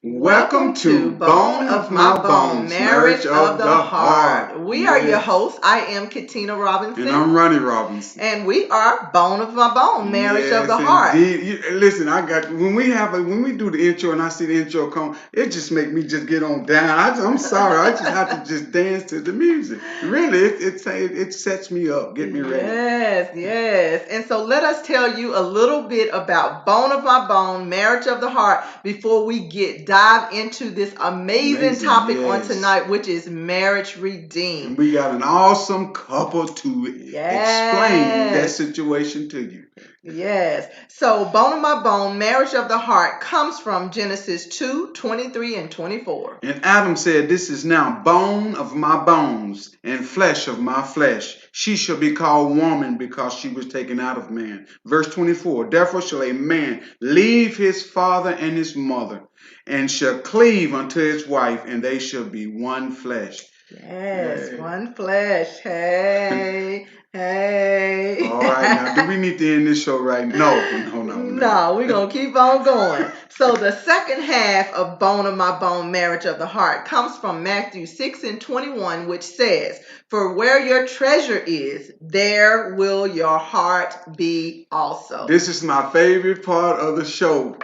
Welcome to Bone of My Bones, Marriage of the Heart. We are your hosts. I am Katina Robinson. And I'm Ronnie Robinson. And we are Bone of My Bone, Marriage of the Heart. Indeed. Listen, when we do the intro and I see the intro come, it just make me just get on down. I'm sorry, I just have to just dance to the music. Really, it sets me up, get me ready. Yes. And so let us tell you a little bit about Bone of My Bone, Marriage of the Heart, before we dive into this amazing topic on tonight, which is marriage redeemed. And we got an awesome couple to explain that situation to you. Yes. So Bone of My Bone, Marriage of the Heart comes from Genesis 2:23 and 24. And Adam said, "This is now bone of my bones and flesh of my flesh. She shall be called woman because she was taken out of man." Verse 24, "Therefore shall a man leave his father and his mother and shall cleave unto his wife, and they shall be one flesh." Yes, one flesh. Hey. All right, now, do we need to end this show right now? No, we're going to keep on going. So the second half of Bone of My Bone, Marriage of the Heart comes from Matthew 6:21, which says, "For where your treasure is, there will your heart be also." This is my favorite part of the show.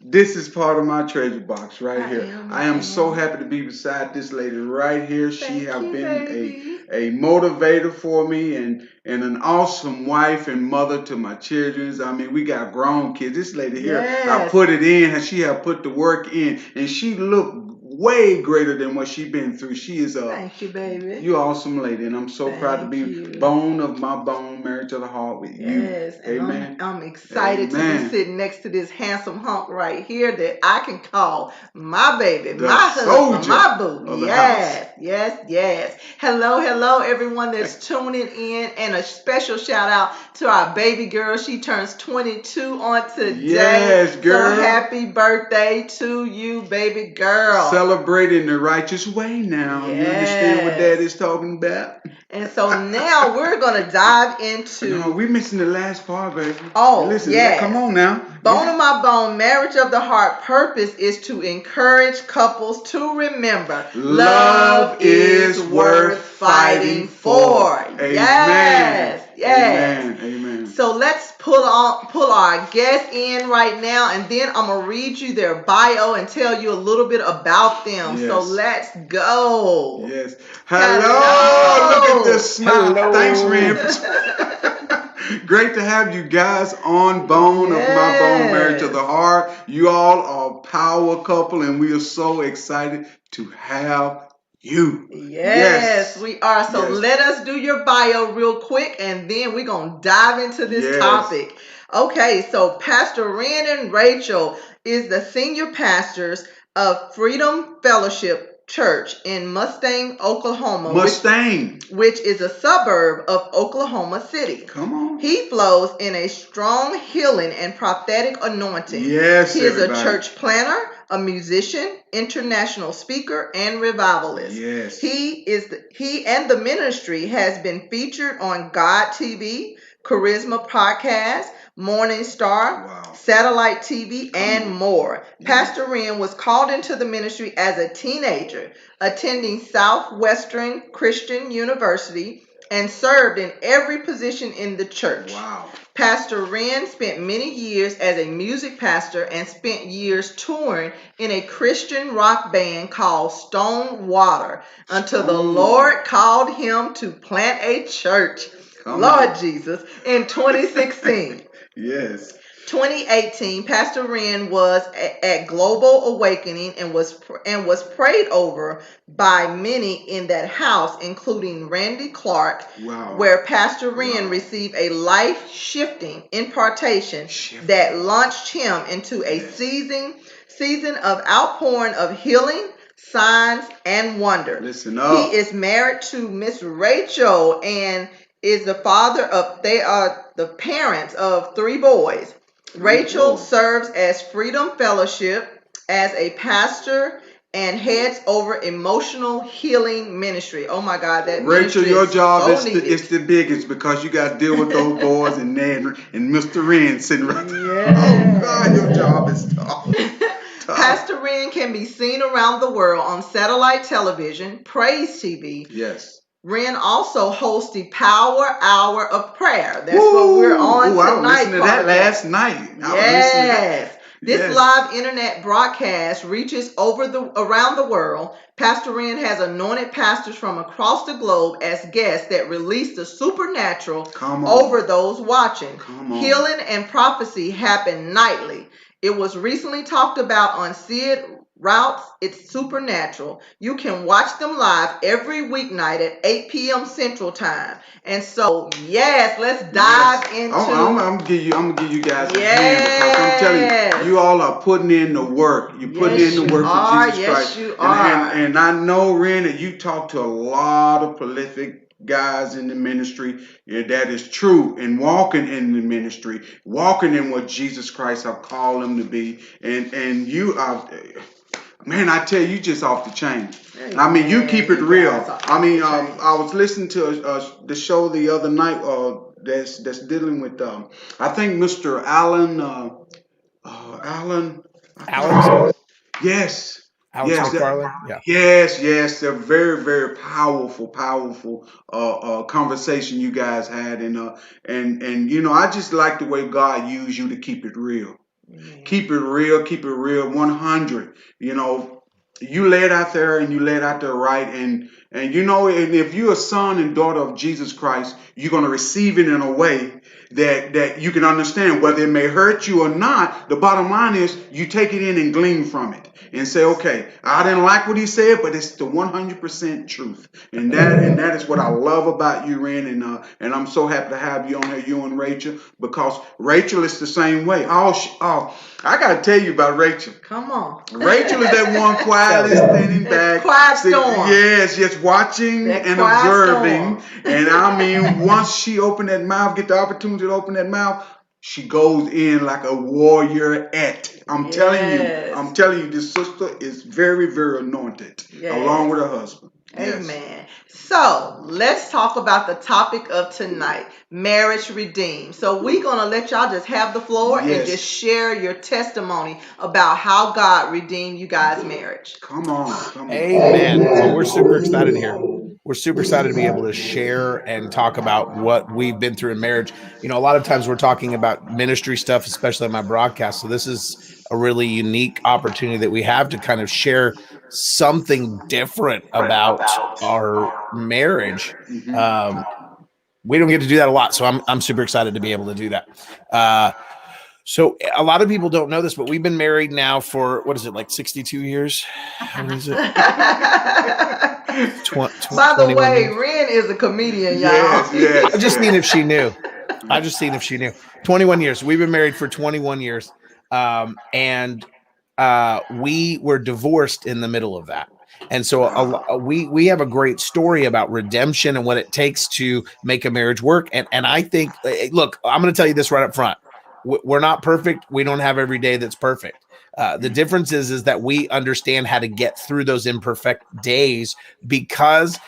This is part of my treasure box right here. I am so happy to be beside this lady right here. She has been a motivator for me and an awesome wife and mother to my children. I mean, we got grown kids. This lady here, I put it in, and she have put the work in, and she looked way greater than what she's been through. She is thank you, baby. You're an awesome lady, and I'm so proud to be Bone of My Bone, Marriage of the Heart with you. Yes, Amen. I'm excited to be sitting next to this handsome hunk right here that I can call my baby, my husband, my boo. Yes. Hello, everyone that's tuning in, and a special shout out to our baby girl. She turns 22 on today. Yes, girl. So happy birthday to you, baby girl. Celebrating the righteous way now. You understand what Dad is talking about? And so now we're going to dive into... No, we're missing the last part, baby. Oh, listen, come on now. Bone of My Bone, Marriage of the Heart purpose is to encourage couples to remember love is worth fighting for. Amen. Amen. So let's pull our guest in right now, and then I'm going to read you their bio and tell you a little bit about them. So let's go. Yes. Hello. Look at this smile. Hello. Thanks, Ren. Great to have you guys on Bone of My Bone, Marriage of the Heart. You all are a power couple, and we are so excited to have you. Yes, we are. So let us do your bio real quick, and then we're going to dive into this topic. Okay, so Pastor Ren and Rachel is the senior pastors of Freedom Fellowship Church in Mustang, Oklahoma. Which is a suburb of Oklahoma City. Come on. He flows in a strong healing and prophetic anointing. Yes, he is a church planner, a musician, international speaker, and revivalist. Yes. He and the ministry has been featured on God TV, Charisma Podcast, Morning Star, Satellite TV, and more. Pastor Ren was called into the ministry as a teenager, attending Southwestern Christian University, and served in every position in the church. Wow. Pastor Ren spent many years as a music pastor and spent years touring in a Christian rock band called Stone Water until the Lord called him to plant a church. Lord Jesus, in 2016. Yes. 2018, Pastor Ren was at Global Awakening and was prayed over by many in that house, including Randy Clark, where Pastor Ren received a life-shifting impartation that launched him into a season of outpouring of healing, signs, and wonder. Listen up. He is married to Miss Rachel and is the father of, they are the parents of 3 boys. Rachel serves as Freedom Fellowship as a pastor and heads over emotional healing ministry. Oh my God, that Rachel, your job is the biggest because you got to deal with those boys and Ned and Mr. Ren sitting right there. Oh God, your job is tough. Pastor Ren can be seen around the world on satellite television, Praise TV. Yes. Ren also hosts the Power Hour of Prayer. That's what we're on tonight. I was listening to that last night. Yes. This live internet broadcast reaches around the world. Pastor Ren has anointed pastors from across the globe as guests that release the supernatural over those watching. Healing and prophecy happen nightly. It was recently talked about on Sid Routes. It's supernatural. You can watch them live every weeknight at 8 p.m. Central Time. And so, yes, let's dive into. I'm gonna give you guys a hand, because I'm telling you, you all are putting in the work. You're putting in the work for Jesus Christ. You are. And I know, Ren, that you talk to a lot of prolific guys in the ministry. Yeah, that is true. And walking in the ministry, walking in what Jesus Christ have called them to be, and you are. Man, I tell you, just off the chain. I mean, you keep it real. I mean, I was listening to the show the other night that's dealing with, I think Mr. Allen, Alex? Yes. Alex McFarland? Yeah. Yes. They're very, very powerful conversation you guys had. And you know, I just like the way God used you to keep it real. Keep it real, 100. You know, you lay it out there, and you lay it out there right. And you know, and if you're a son and daughter of Jesus Christ, you're going to receive it in a way that you can understand, whether it may hurt you or not. The bottom line is you take it in and glean from it and say, okay, I didn't like what he said, but it's the 100% truth. And that is what I love about you, Ren. And I'm so happy to have you on here, you and Rachel, because Rachel is the same way. I got to tell you about Rachel. Come on. Rachel is that one quietly standing back. Quiet storm. Yes, just watching and observing. And I mean, once she opened that mouth, get the opportunity to open that mouth, she goes in like a warrior-ette. I'm telling you, this sister is very, very anointed, along with her husband. Amen. Yes. So let's talk about the topic of tonight, marriage redeemed. So we're going to let y'all just have the floor and just share your testimony about how God redeemed you guys' marriage. Come on. Amen. Well, we're super excited here. We're super excited to be able to share and talk about what we've been through in marriage. You know, a lot of times we're talking about ministry stuff, especially on my broadcast. So this is a really unique opportunity that we have to kind of share something different about our marriage. We don't get to do that a lot, so I'm super excited to be able to do that. So a lot of people don't know this, but we've been married now for, what is it, like 62 years? How is it? By the way, Ren is a comedian, y'all. Yes. I just seen if she knew. 21 years. We've been married for 21 years. And we were divorced in the middle of that. And so we have a great story about redemption and what it takes to make a marriage work. And I think, look, I'm going to tell you this right up front. We're not perfect. We don't have every day that's perfect. The difference is that we understand how to get through those imperfect days because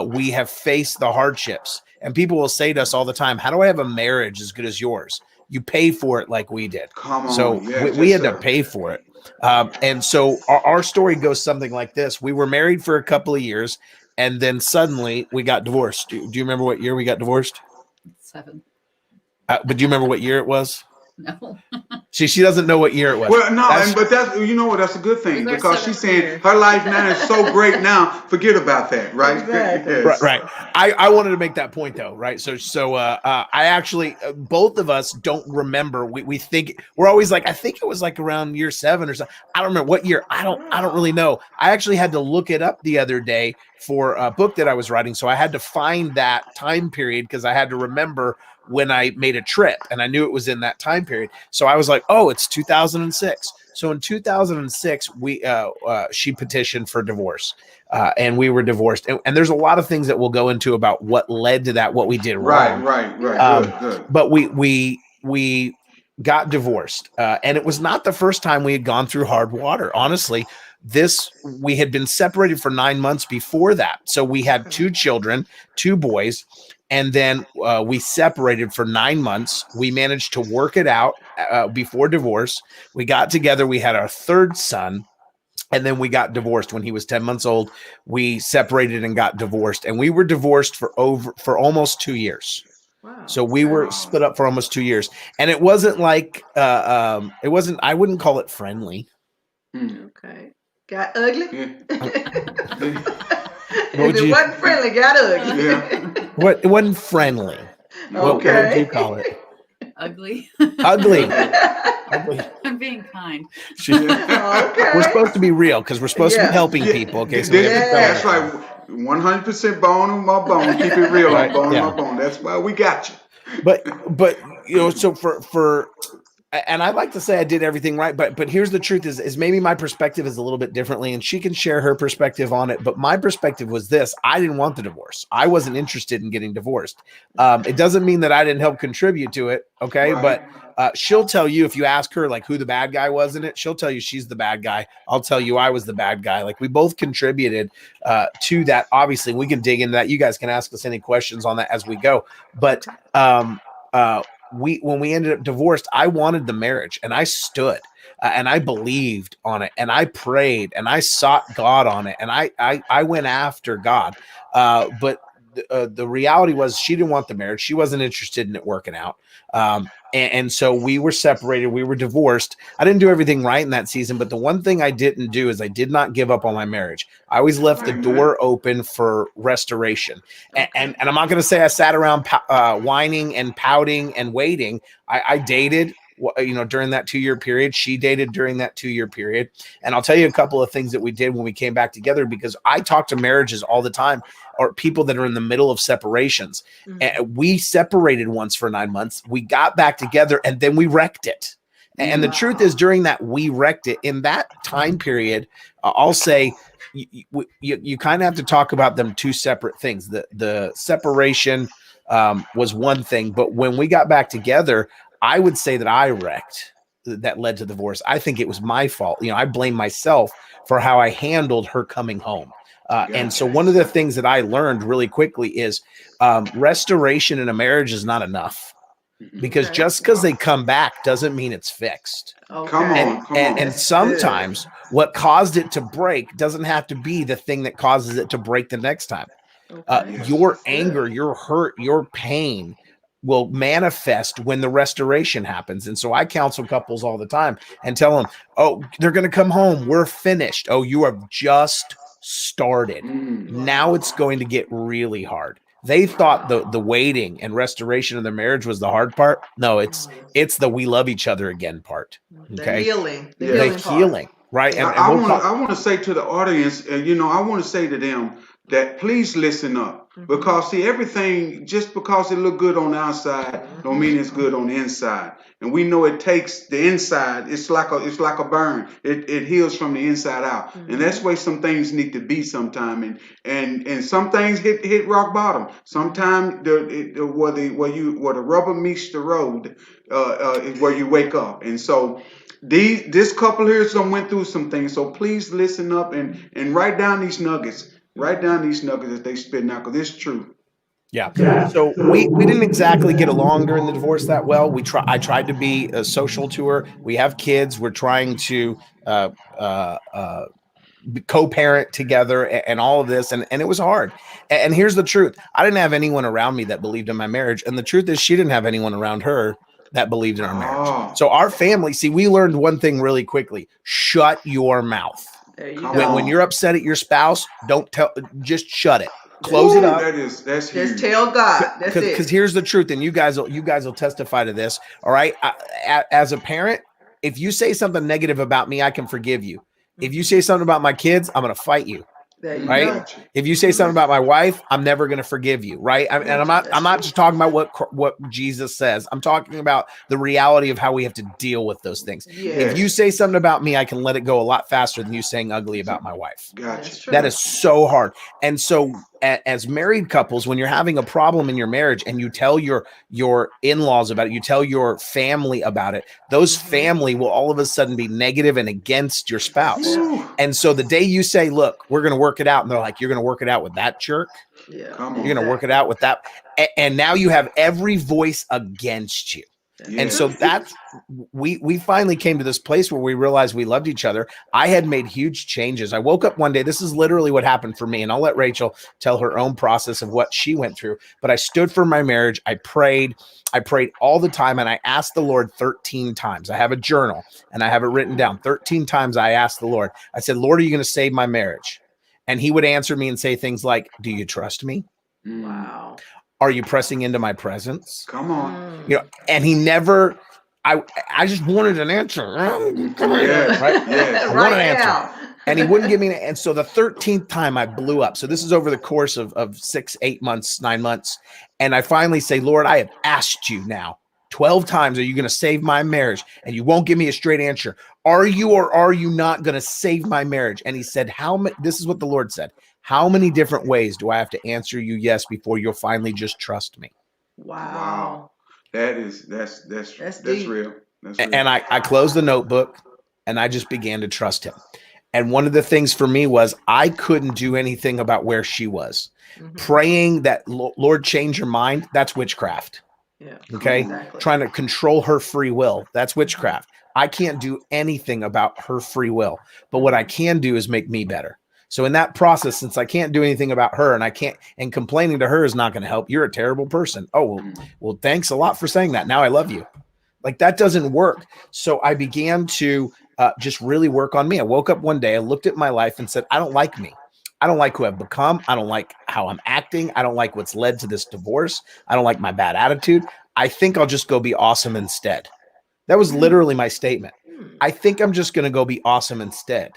we have faced the hardships. And people will say to us all the time, how do I have a marriage as good as yours? You pay for it like we did. We had to pay for it. And so our story goes something like this. We were married for a couple of years, and then suddenly we got divorced. Do you remember what year we got divorced? 7. But do you remember what year it was? No. She doesn't know what year it was. Well, no, but that's, you know what, that's a good thing, because she's saying her life now is so great now. Forget about that, right? Exactly. Yes. Right. I wanted to make that point though, right? So I actually, both of us don't remember. We think we're always like, I think it was like around year 7 or something. I don't remember what year. I don't really know. I actually had to look it up the other day for a book that I was writing. So I had to find that time period because I had to remember when I made a trip, and I knew it was in that time period. So I was like, oh, it's 2006. So in 2006, she petitioned for divorce, and we were divorced. And there's a lot of things that we'll go into about what led to that, what we did wrong. Right. Good. But we got divorced. And it was not the first time we had gone through hard water. Honestly, we had been separated for 9 months before that. So we had 2 children, 2 boys, and then we separated for 9 months. We managed to work it out before divorce. We got together. We had our 3rd son. And then we got divorced when he was 10 months old. We separated and got divorced. And we were divorced for almost 2 years. Wow. So we were split up for almost 2 years. And it wasn't like, I wouldn't call it friendly. Okay. Got ugly? If it wasn't friendly, got ugly. It wasn't friendly. Okay. What would you call it? Ugly. Ugly. I'm being kind. Okay. We're supposed to be real because we're supposed to be helping people. Okay, so that's right. 100% bone on my bone. Keep it real, right? Bone on my bone. That's why we got you. But so for and I'd like to say I did everything right, but here's the truth is maybe my perspective is a little bit differently, and she can share her perspective on it. But my perspective was this: I didn't want the divorce. I wasn't interested in getting divorced. It doesn't mean that I didn't help contribute to it. Okay. Right. But she'll tell you, if you ask her like who the bad guy was in it, she'll tell you she's the bad guy. I'll tell you I was the bad guy. Like we both contributed to that. Obviously, we can dig into that. You guys can ask us any questions on that as we go. But when we ended up divorced, I wanted the marriage, and I stood and I believed on it, and I prayed and I sought God on it, and I went after God. But the reality was she didn't want the marriage. She wasn't interested in it working out. And so we were separated. We were divorced. I didn't do everything right in that season, but the one thing I didn't do is I did not give up on my marriage. I always left the door open for restoration. And I'm not going to say I sat around whining and pouting and waiting. I dated, during that 2-year period. She dated during that 2-year period. And I'll tell you a couple of things that we did when we came back together, because I talk to marriages all the time, or people that are in the middle of separations. And we separated once for 9 months. We got back together, and then we wrecked it. And the truth is, during that, we wrecked it. In that time period, I'll say you kind of have to talk about them 2 separate things. The separation was one thing, but when we got back together, I would say that I wrecked that led to divorce. I think it was my fault. I blame myself for how I handled her coming home. And so one of the things that I learned really quickly is restoration in a marriage is not enough, because just because they come back doesn't mean it's fixed. Okay. Come on. And sometimes what caused it to break doesn't have to be the thing that causes it to break the next time. Your anger, your hurt, your pain will manifest when the restoration happens. And so I counsel couples all the time and tell them, oh, they're going to come home. We're finished. Oh, you have just started. Now it's going to get really hard. They thought the waiting and restoration of the marriage was the hard part. No, it's the we love each other again part. Okay. The healing. Right. And I want to say to the audience, I want to say to them that please listen up, because see, everything, just because it look good on the outside don't mean it's good on the inside. And we know it takes the inside. It's like a burn. It heals from the inside out. And that's where some things need to be sometime. And some things hit rock bottom. Sometimes where the rubber meets the road is where you wake up. And so this couple here went through some things. So please listen up and write down these nuggets. Write down these nuggets that they spit out, because it's true. Yeah. So we didn't exactly get along during the divorce that well. I tried to be a social to her. We have kids. We're trying to co-parent together and all of this. And it was hard. And here's the truth. I didn't have anyone around me that believed in my marriage. And the truth is, she didn't have anyone around her that believed in our marriage. So our family, we learned one thing really quickly: shut your mouth. When you're upset at your spouse, don't tell, just shut it. Close it up. That's huge. Just tell God. That's it. Because here's the truth, and you guys will testify to this. All right. As a parent, if you say something negative about me, I can forgive you. If you say something about my kids, I'm going to fight you. Right. If you say something about my wife, I'm never going to forgive you. Right. And I'm not just talking about what Jesus says. I'm talking about the reality of how we have to deal with those things. Yes. If you say something about me, I can let it go a lot faster than you saying ugly about my wife. Gotcha. That is so hard. And so as married couples, when you're having a problem in your marriage and you tell your in-laws about it, you tell your family about it, those family will all of a sudden be negative and against your spouse. And so the day you say, look, we're going to work it out, and they're like, you're going to work it out with that jerk? Yeah. Come on. You're going to work it out with that. And now you have every voice against you. Yeah. And so that's we finally came to this place where we realized we loved each other. I had made huge changes. I woke up one day. This is literally what happened for me. And I'll let Rachel tell her own process of what she went through. But I stood for my marriage. I prayed all the time. And I asked the Lord 13 times. I have a journal and I have it written down. 13 times I asked the Lord. I said, Lord, are you going to save my marriage? And he would answer me and say things like, do you trust me? Wow. Are you pressing into my presence? Come on. You know, and he never, I just wanted an answer. Come on, Yes, right? yes. I want an answer. And he wouldn't give me an answer. And so the 13th time I blew up. So this is over the course of 6, 8 months, 9 months. And I finally say, Lord, I have asked you now 12 times, are you going to save my marriage? And you won't give me a straight answer. Are you or are you not going to save my marriage? And he said, this is what the Lord said. How many different ways do I have to answer you yes before you'll finally just trust me? Wow. That's real. That's real. And I closed the notebook and I just began to trust him. And one of the things for me was I couldn't do anything about where she was. Praying that Lord, change your mind, that's witchcraft. Yeah. Okay. Exactly. Trying to control her free will, that's witchcraft. I can't do anything about her free will, but what I can do is make me better. So in that process, since I can't do anything about her and complaining to her is not going to help. You're a terrible person. Oh, well, thanks a lot for saying that. Now I love you. Like that doesn't work. So I began to just really work on me. I woke up one day, I looked at my life and said, I don't like me. I don't like who I've become. I don't like how I'm acting. I don't like what's led to this divorce. I don't like my bad attitude. I think I'll just go be awesome instead. That was literally my statement. I think I'm just going to go be awesome instead.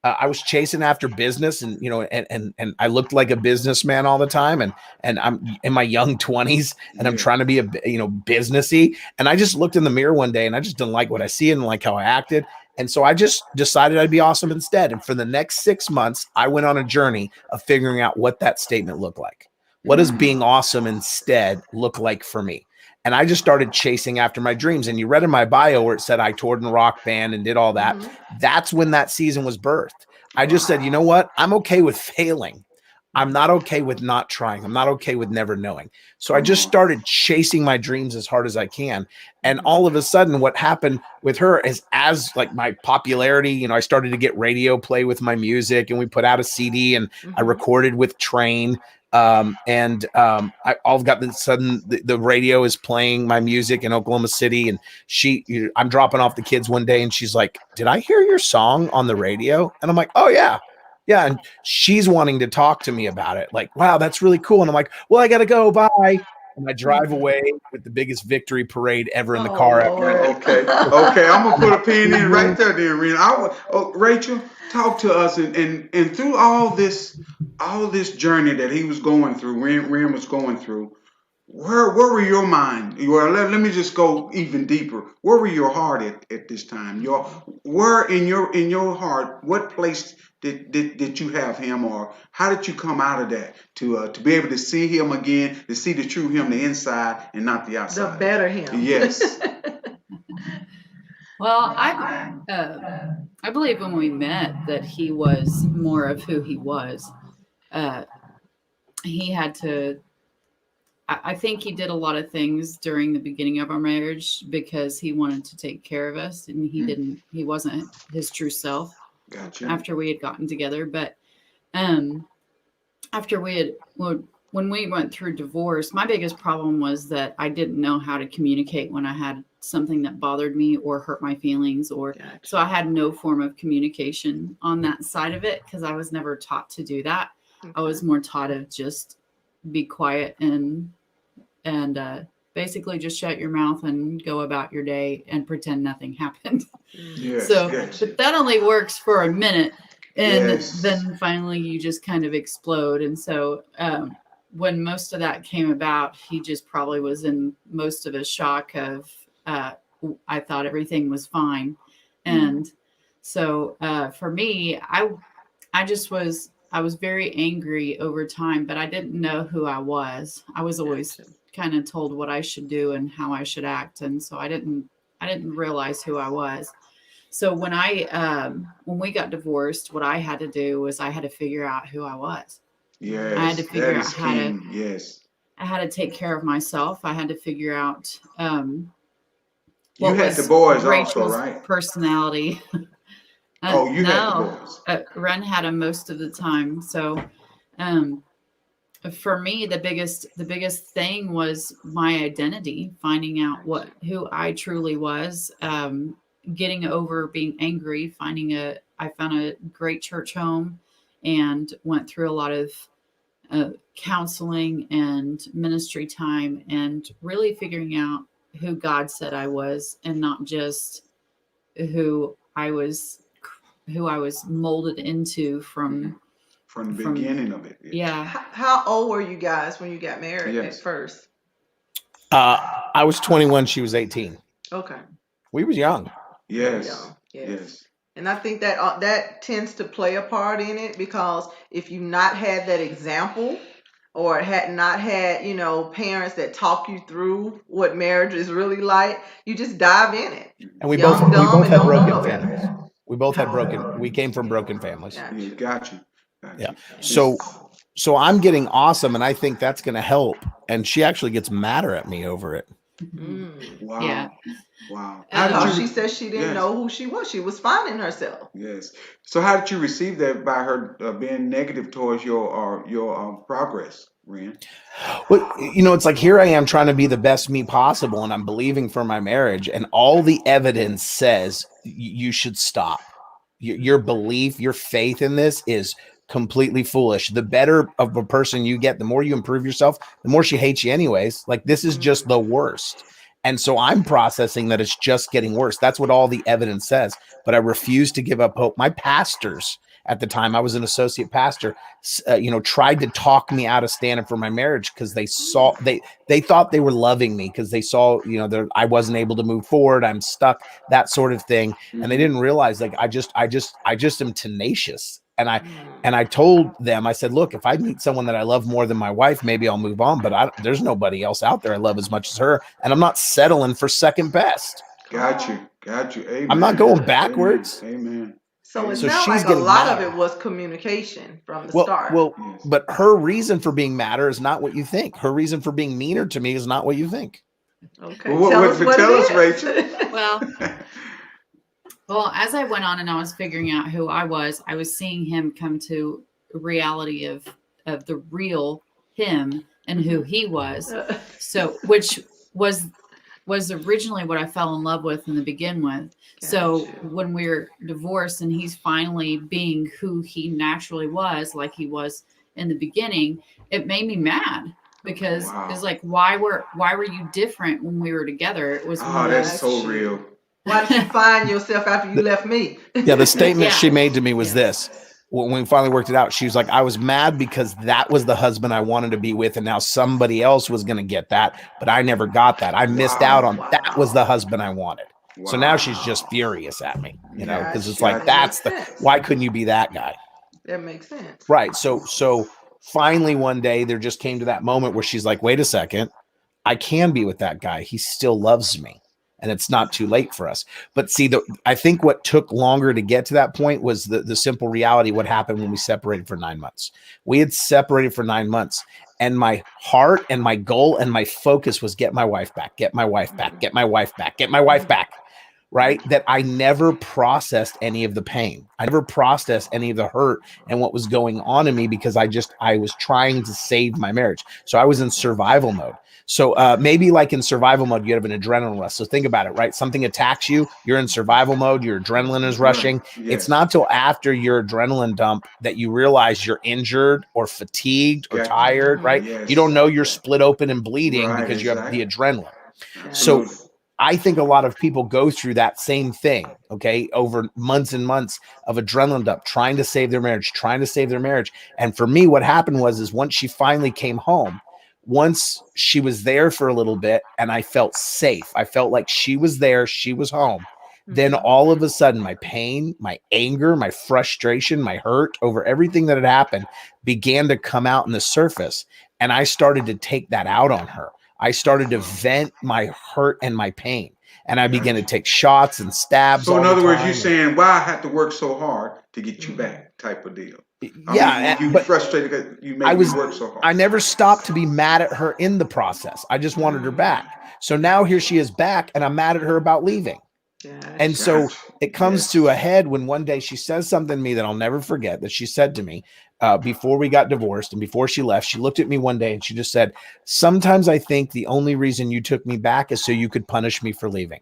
I was chasing after business and, and I looked like a businessman all the time. And I'm in my young 20s and I'm trying to be businessy. And I just looked in the mirror one day and I just didn't like what I see and like how I acted. And so I just decided I'd be awesome instead. And for the next 6 months, I went on a journey of figuring out what that statement looked like. What does being awesome instead look like for me? And I just started chasing after my dreams. And you read in my bio where it said I toured in a rock band and did all that. That's when that season was birthed. I just said, you know what? I'm okay with failing. I'm not okay with not trying. I'm not okay with never knowing. So I just started chasing my dreams as hard as I can. And all of a sudden, what happened with her is as like my popularity, I started to get radio play with my music and we put out a CD and I recorded with Train. I all got the sudden the radio is playing my music in Oklahoma City, and I'm dropping off the kids one day, and she's like, "Did I hear your song on the radio?" And I'm like, "Oh yeah." And she's wanting to talk to me about it. Like, wow, that's really cool. And I'm like, well, I gotta go. Bye. And I drive away with the biggest victory parade ever in the car. Okay. I'm gonna put a pin in right there, then, Rena. Rachel, talk to us and through all this journey that he was going through, Ren was going through. Where were your mind? Well, let me just go even deeper. Where were your heart at this time? Where in your heart, what place did you have him, or how did you come out of that to be able to see him again, to see the true him, the inside and not the outside, the better him? Yes. Well, I believe when we met that he was more of who he was. He had to. I think he did a lot of things during the beginning of our marriage because he wanted to take care of us, and he wasn't his true self. Gotcha. After we had gotten together. But after when we went through divorce, my biggest problem was that I didn't know how to communicate when I had something that bothered me or hurt my feelings, so I had no form of communication on that side of it because I was never taught to do that. I was more taught of just be quiet and basically just shut your mouth and go about your day and pretend nothing happened. Yes, But that only works for a minute, and Yes. then finally you just kind of explode. And so when most of that came about, he just probably was in most of a shock of I thought everything was fine. And so for me, I I was very angry over time, but I didn't know who I was. I was always kind of told what I should do and how I should act, and so I didn't realize who I was. So when we got divorced, what I had to do was I had to figure out who I was. Yes, I had to figure that out is how to key. Yes. I had to take care of myself. I had to figure out You what had the was boys also, Rachel's right? personality. Oh, you had the No, boys. Ren had them most of the time. So um, for me, the biggest thing was my identity, finding out who I truly was, getting over being angry, I found a great church home and went through a lot of counseling and ministry time and really figuring out who God said I was and not just who I was who I was molded into from the beginning of it. Yeah. How old were you guys when you got married at first? I was 21. She was 18. Okay. We was young. Yes. Yes. And I think that that tends to play a part in it, because if you not had that example, or had not had, parents that talk you through what marriage is really like, you just dive in it. And we both had broken families. We came from broken families. Got you. Yeah. So I'm getting awesome, and I think that's going to help. And she actually gets madder at me over it. Wow. Yeah. Wow. Because she said she didn't know who she was. She was finding herself. Yes. So how did you receive that by her being negative towards your progress, Ren? Well, it's like, here I am trying to be the best me possible, and I'm believing for my marriage, and all the evidence says you should stop. Your belief, your faith in this is completely foolish. The better of a person you get, the more you improve yourself, the more she hates you anyways. Like, this is just the worst. And so I'm processing that it's just getting worse. That's what all the evidence says. But I refuse to give up hope. My pastors at the time, I was an associate pastor, tried to talk me out of standing for my marriage, because they thought they were loving me, because they saw, I wasn't able to move forward. I'm stuck, that sort of thing. And they didn't realize, like, I just am tenacious. And I told them, I said, look, if I meet someone that I love more than my wife, maybe I'll move on. But there's nobody else out there I love as much as her. And I'm not settling for second best. Got you. Amen. I'm not going backwards. Amen. So it sounds like a lot of it was communication from the start. Well, but her reason for being madder is not what you think. Her reason for being meaner to me is not what you think. Okay. Tell us, Rachel. Well, as I went on and I was figuring out who I was seeing him come to reality of the real him and who he was. So, which was originally what I fell in love with in the begin with. So when we were divorced and he's finally being who he naturally was, like he was in the beginning, it made me mad, because it's like, why were you different when we were together? It was that's so real. Why did you find yourself after you left me? Yeah, the statement she made to me was this. When we finally worked it out, she was like, I was mad because that was the husband I wanted to be with, and now somebody else was going to get that, but I never got that. I missed out on that. Was the husband I wanted. So now she's just furious at me, because it's like, why couldn't you be that guy? That makes sense. Right. So finally one day there just came to that moment where she's like, wait a second, I can be with that guy. He still loves me. And it's not too late for us. But see, I think what took longer to get to that point was the simple reality, what happened when we separated for 9 months. We had separated for 9 months, and my heart and my goal and my focus was get my wife back, get my wife back, get my wife back, get my wife back, right? That I never processed any of the pain. I never processed any of the hurt and what was going on in me, because I was trying to save my marriage. So I was in survival mode. So maybe like in survival mode, you have an adrenaline rush. So think about it, right? Something attacks you, you're in survival mode, your adrenaline is rushing. Yes. It's not till after your adrenaline dump that you realize you're injured or fatigued or tired, right? Yes. You don't know you're split open and bleeding because you have the adrenaline. So I think a lot of people go through that same thing, okay, over months and months of adrenaline dump, trying to save their marriage. And for me, what happened was once she finally came home, once she was there for a little bit and I felt safe, I felt like she was there, she was home, then all of a sudden my pain, my anger, my frustration, my hurt over everything that had happened began to come out in the surface. And I started to take that out on her. I started to vent my hurt and my pain. And I began to take shots and stabs. So in other words, you're and saying, why I have to work so hard to get you back type of deal. Yeah. I mean, you frustrated because you made me work so hard. I never stopped to be mad at her in the process. I just wanted her back. So now here she is back and I'm mad at her about leaving. And so it comes to a head when one day she says something to me that I'll never forget, that she said to me before we got divorced and before she left. She looked at me one day and she just said, sometimes I think the only reason you took me back is so you could punish me for leaving.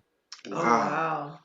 Wow.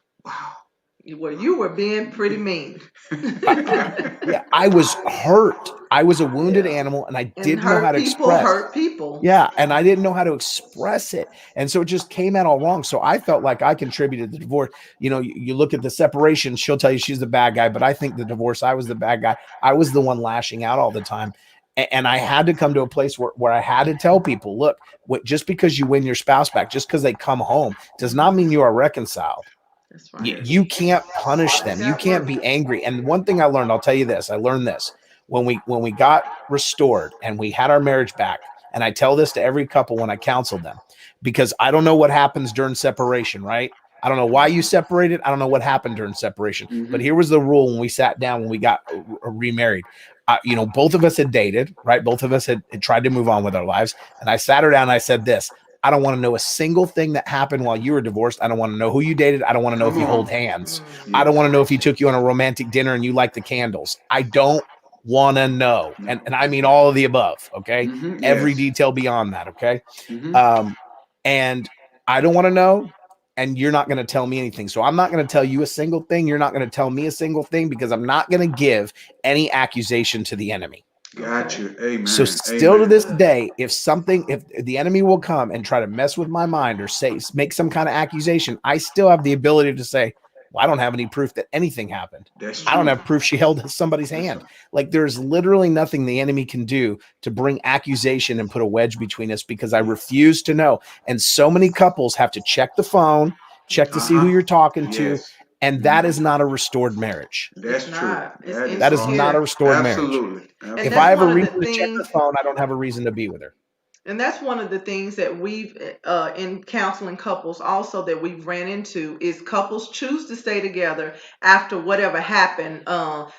Well, you were being pretty mean. Yeah, I was hurt. I was a wounded animal and I didn't know how to express. Hurt people. Yeah, and I didn't know how to express it. And so it just came out all wrong. So I felt like I contributed to the divorce. You know, you look at the separation, she'll tell you she's the bad guy, but I think the divorce, I was the bad guy. I was the one lashing out all the time. And I had to come to a place where I had to tell people, look, just because you win your spouse back, just because they come home, does not mean you are reconciled. That's right. You can't punish them. You can't be angry. And one thing I learned, I'll tell you this, I learned this. When we got restored and we had our marriage back, and I tell this to every couple when I counsel them, because I don't know what happens during separation, right? I don't know why you separated. I don't know what happened during separation. But here was the rule when we sat down, when we got remarried. You know, both of us had dated, right? Both of us had tried to move on with our lives. And I sat her down and I said this, I don't want to know a single thing that happened while you were divorced. I don't want to know who you dated. I don't want to know if you hold hands. I don't want to know if he took you on a romantic dinner and you like the candles. I don't want to know. And I mean all of the above, okay? Every detail beyond that, okay? And I don't want to know, and you're not going to tell me anything. So I'm not going to tell you a single thing. You're not going to tell me a single thing, because I'm not going to give any accusation to the enemy. Got you. Amen. So still to this day, if the enemy will come and try to mess with my mind or make some kind of accusation, I still have the ability to say, well, I don't have any proof that anything happened. I don't have proof she held somebody's hand. Like, there's literally nothing the enemy can do to bring accusation and put a wedge between us, because I refuse to know. And so many couples have to check the phone, check to see who you're talking to. And that is not a restored marriage. That's true. That is not a restored marriage. If I have a reason to check the phone, I don't have a reason to be with her. And that's one of the things that we've in counseling couples also that we've ran into is couples choose to stay together after whatever happened,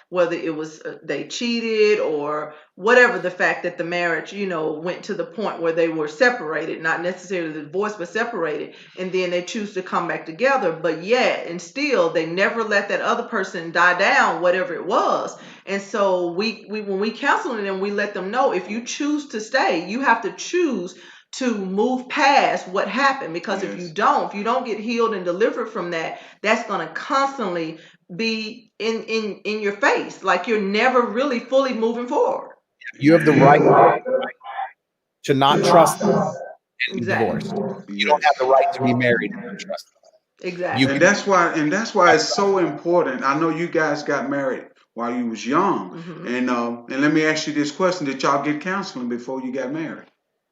whether it was they cheated or whatever the fact that the marriage, went to the point where they were separated, not necessarily divorced, but separated. And then they choose to come back together. But yet and still, they never let that other person die down, whatever it was. And so we when we counsel them, we let them know, if you choose to stay, you have to choose to move past what happened, because if you don't get healed and delivered from that, that's going to constantly be in your face, like you're never really fully moving forward. You have the right to not trust them and be divorced. You don't have the right to be married and not trust them. Exactly. And that's why it's so important. I know you guys got married while you was young, and let me ask you this question: did y'all get counseling before you got married?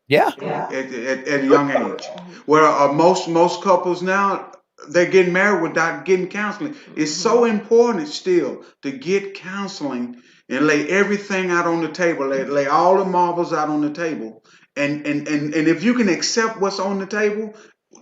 Yeah. At a young age. Well, most couples now, they're getting married without getting counseling. It's so important still to get counseling and lay everything out on the table. Lay all the marbles out on the table. And if you can accept what's on the table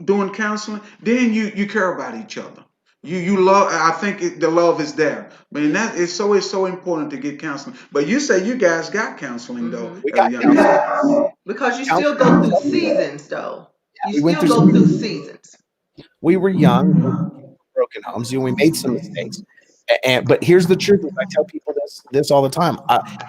doing counseling, then you care about each other. You love. I think the love is there. I mean, that is so important to get counseling. But you say you guys got counseling though. We got counseling. Because you still go through seasons though. We went through seasons. We were young, broken homes. We made some mistakes. But here's the truth. I tell people this all the time.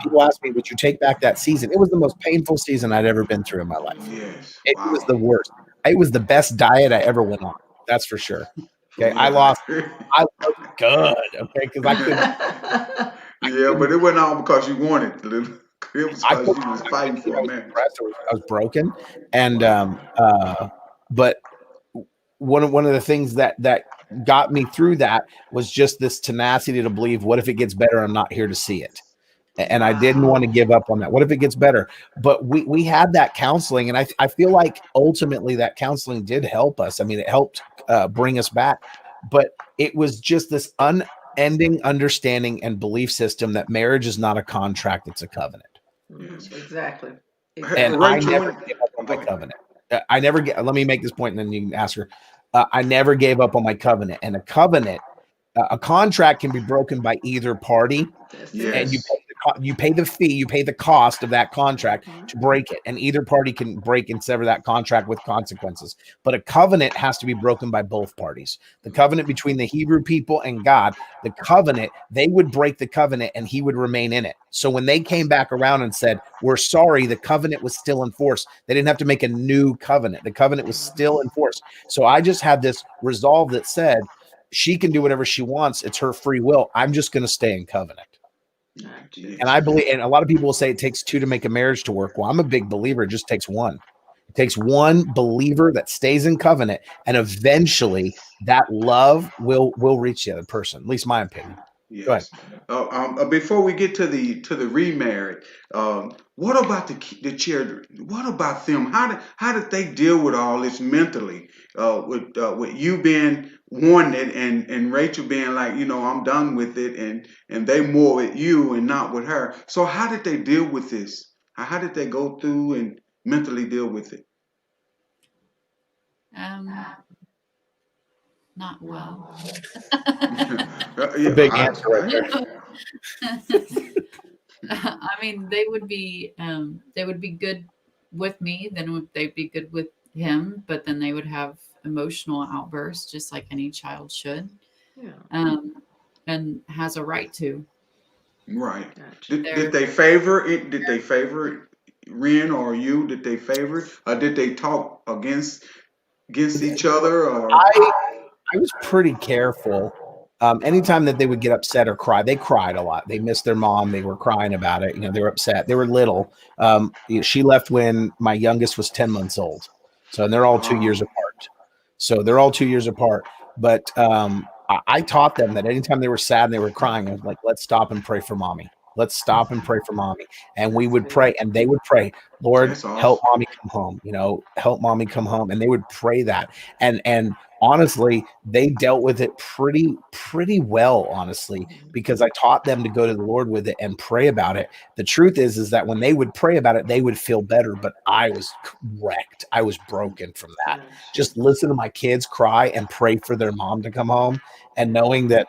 People ask me, would you take back that season? It was the most painful season I'd ever been through in my life. Yes. It was the worst. It was the best diet I ever went on. That's for sure. Okay. I lost good. Okay. Because I couldn't. Yeah, but it wasn't all because you wanted it. It was because you was fighting for a man. I was broken. And but one of the things that got me through that was just this tenacity to believe, what if it gets better? I'm not here to see it. And I didn't want to give up on that. What if it gets better? But we had that counseling, and I feel like ultimately that counseling did help us. I mean, it helped bring us back. but it was just this unending understanding and belief system that marriage is not a contract, it's a covenant. Yes. Exactly. And Exactly. I Rachel, never gave up on go my ahead. covenant. I never get. Let me make this point, and then you can ask her. I never gave up on my covenant, and a covenant, a contract can be broken by either party, That's it. and Yes. you pay the fee, you pay the cost of that contract Mhm. to break it, and either party can break and sever that contract with consequences. But a covenant has to be broken by both parties. The covenant between the Hebrew people and God, the covenant, they would break the covenant and he would remain in it. So when they came back around and said, "We're sorry," the covenant was still in force. They didn't have to make a new covenant. The covenant was still in force. So I just had this resolve that said, she can do whatever she wants. It's her free will. I'm just going to stay in covenant. And Yes. I believe, and a lot of people will say it takes two to make a marriage to work. Well, I'm a big believer. It just takes one. It takes one believer that stays in covenant, and eventually that love will reach the other person. At least my opinion. Go ahead. Yes. Before we get to the remarried, what about the children? What about them? How did they deal with all this mentally? With you being wanted and Rachel being like, I'm done with it, and they more with you and not with her. So how did they deal with this? How did they go through and mentally deal with it? Um, not well. A Yeah, big answer right there. I mean, they would be good with me, they'd be good with him, but then they would have emotional outbursts, just like any child should, Yeah. um, and has a right to. right. Gotcha. Did They're they favor it? Did they favor it, Ren or you? Did they favor it? Or did they talk against each other? Or I I was pretty careful. Anytime that they would get upset or cry, they cried a lot. They missed their mom. They were crying about it. They were upset. They were little. She left when my youngest was 10 months old. So, and they're all 2 years wow, apart. So they're all 2 years apart. But I taught them that anytime they were sad and they were crying, I was like, let's stop and pray for mommy. Let's stop and pray for mommy. And we That's would good. pray and they would pray, Lord, that's help awesome. mommy come home, help mommy come home. And they would pray that. And honestly, they dealt with it pretty well, honestly, because I taught them to go to the Lord with it and pray about it. The truth is that when they would pray about it, they would feel better, but I was wrecked. I was broken from that. Gotcha. Just listen to my kids cry and pray for their mom to come home, and knowing that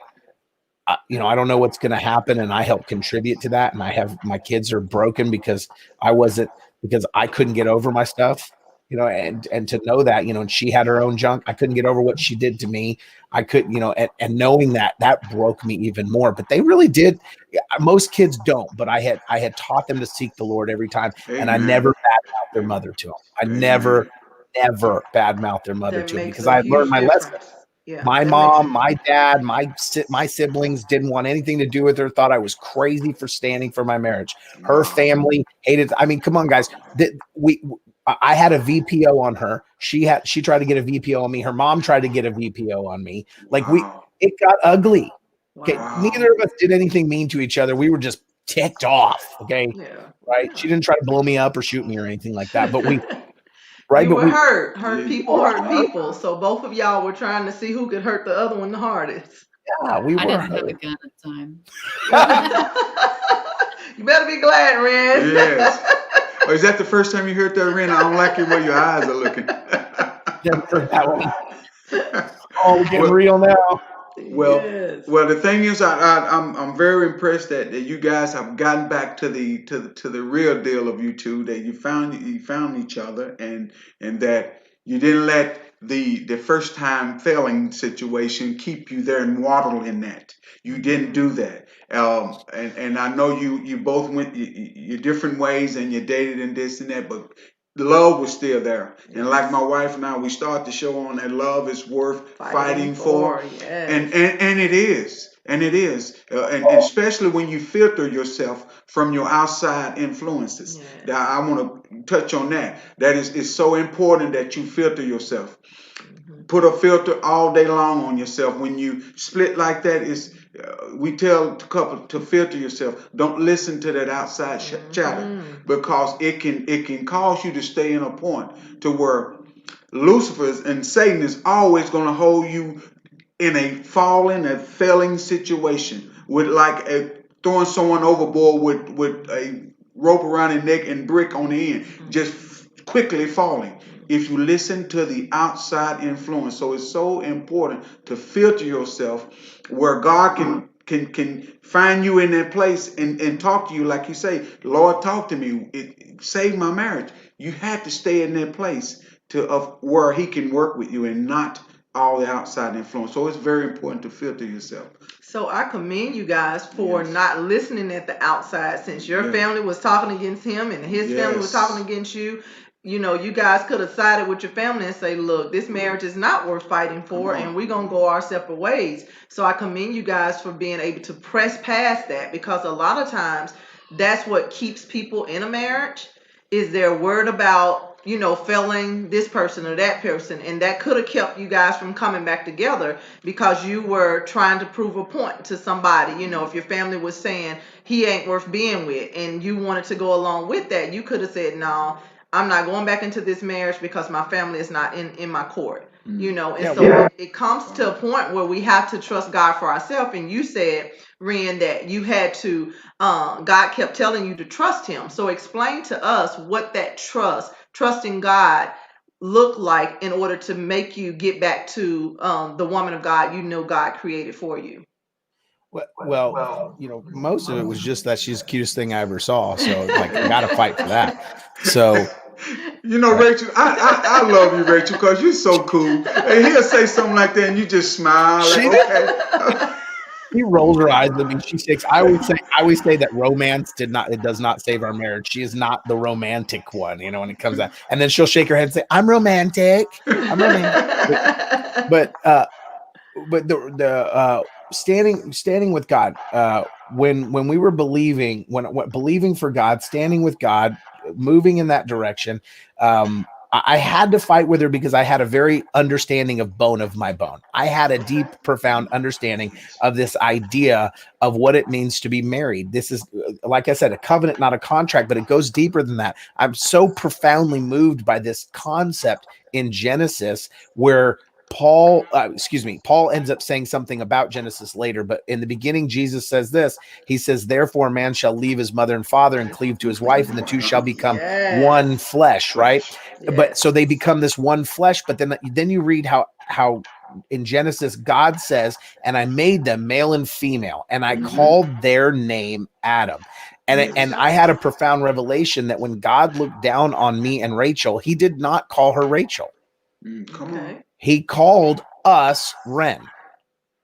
I don't know what's going to happen, and I help contribute to that. And I have my kids are broken because I wasn't because I couldn't get over my stuff, and to know that, and she had her own junk. I couldn't get over what she did to me. I could, and knowing that broke me even more. But they really did. Yeah, most kids don't, but I had taught them to seek the Lord every time, and I Amen. never badmouthed their mother to them. I never, Amen. never badmouthed their mother That to them makes because a I had learned huge my lesson. difference. Yeah, My that makes mom, my dad, my siblings didn't want anything to do with her, thought I was crazy for standing for my marriage. Her Wow. family hated. I mean, come on, guys. I had a VPO on her. She tried to get a VPO on me. Her mom tried to get a VPO on me. Like Wow. it got ugly. Okay. wow. Neither Wow. of us did anything mean to each other. We were just ticked off. Okay. Yeah. Right. Yeah. She didn't try to blow me up or shoot me or anything like that. But right. You But were hurt. Yeah. Hurt people hurt people. So both of y'all were trying to see who could hurt the other one the hardest. we I were didn't have a hurt. gun at the time. You better be glad, Ren. Yes. Or is that the first time you heard that, Ren? I don't like it where your eyes are looking. Never heard that one. Oh, we're getting well, real now. Well, Yes. well, the thing is, I'm very impressed that you guys have gotten back to the real deal of you two. That you found each other, and that you didn't let the first time failing situation keep you there and waddle in that. You didn't do that. And I know you both went your different ways and you dated and this and that, but the love was still there. And like my Yes. wife and I, we start the show on that love is worth Fighting fighting for, for, yes. and it is, and especially when you filter yourself from your outside influences. Yes. That I want to touch on that. That is so important that you filter yourself. Mhm. Put a filter all day long on yourself. When you split like that, is we tell the couple to filter yourself. Don't listen to that outside chatter, Mhm. because it can cause you to stay in a point to where Lucifer and Satan is always going to hold you in a falling, a failing situation, with like throwing someone overboard with a rope around their neck and brick on the end, just quickly falling. If you listen to the outside influence, so it's so important to filter yourself where God can find you in that place and talk to you like you say, Lord, talk to me. It save my marriage. You have to stay in that place of where He can work with you and not all the outside influence. So it's very important to filter yourself. So I commend you guys for not listening at the outside, since your family was talking against him and his family was talking against you. You know, you guys could have sided with your family and say, look, this marriage is not worth fighting for, and we're going to go our separate ways. So I commend you guys for being able to press past that, because a lot of times that's what keeps people in a marriage, is they're worried about, you know, failing this person or that person. And that could have kept you guys from coming back together, because you were trying to prove a point to somebody. You know, if your family was saying he ain't worth being with and you wanted to go along with that, you could have said, no, I'm not going back into this marriage because my family is not in my court. You know, and so it comes to a point where we have to trust God for ourselves. And you said, Ren, that you had to, God kept telling you to trust him. So explain to us what that trusting God look like in order to make you get back to the woman of God you know God created for you. Well, you know, most of it was just that she's the cutest thing I ever saw. So, like, I got to fight for that. So, you know, Rachel, I love you, Rachel, because you're so cool. And he'll say something like that, and you just smile. Like, okay. She rolls her eyes at me. She shakes. I always say that romance does not save our marriage. She is not the romantic one, you know, when it comes out. And then she'll shake her head and say, I'm romantic. I'm romantic. But the standing with God, when we were believing, when believing for God, standing with God, moving in that direction, I had to fight with her because I had a very understanding of bone of my bone. I had a deep, profound understanding of this idea of what it means to be married. This is, like I said, a covenant, not a contract, but it goes deeper than that. I'm so profoundly moved by this concept in Genesis where Paul ends up saying something about Genesis later, but in the beginning, Jesus says this. He says, therefore, man shall leave his mother and father and cleave to his wife, and the two shall become one flesh, right? But so they become this one flesh, but then you read how in Genesis, God says, and I made them male and female, and I called their name Adam. And I had a profound revelation that when God looked down on me and Rachel, he did not call her Rachel. Come on. He called us Ren.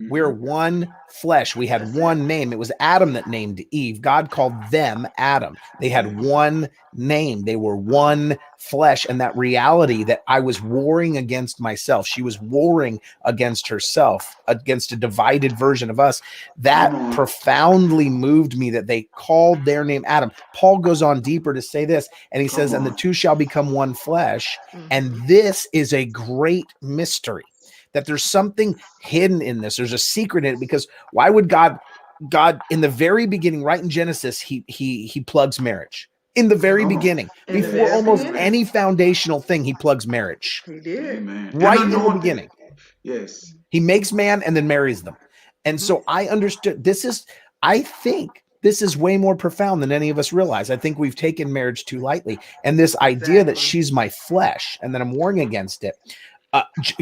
We're one flesh. We had one name. It was Adam that named Eve. God called them Adam. They had one name. They were one flesh. And that reality that I was warring against myself, she was warring against herself, against a divided version of us, that profoundly moved me that they called their name Adam. Paul goes on deeper to say this, and he says, and the two shall become one flesh. And this is a great mystery, that there's something hidden in this. There's a secret in it, because why would God in the very beginning, right in Genesis, he plugs marriage in the very beginning, before almost any foundational thing. He plugs marriage. He did. Amen. Right in the beginning. Yes. He makes man and then marries them. And so I understood I think this is way more profound than any of us realize. I think we've taken marriage too lightly. And this idea that she's my flesh and that I'm warring against it,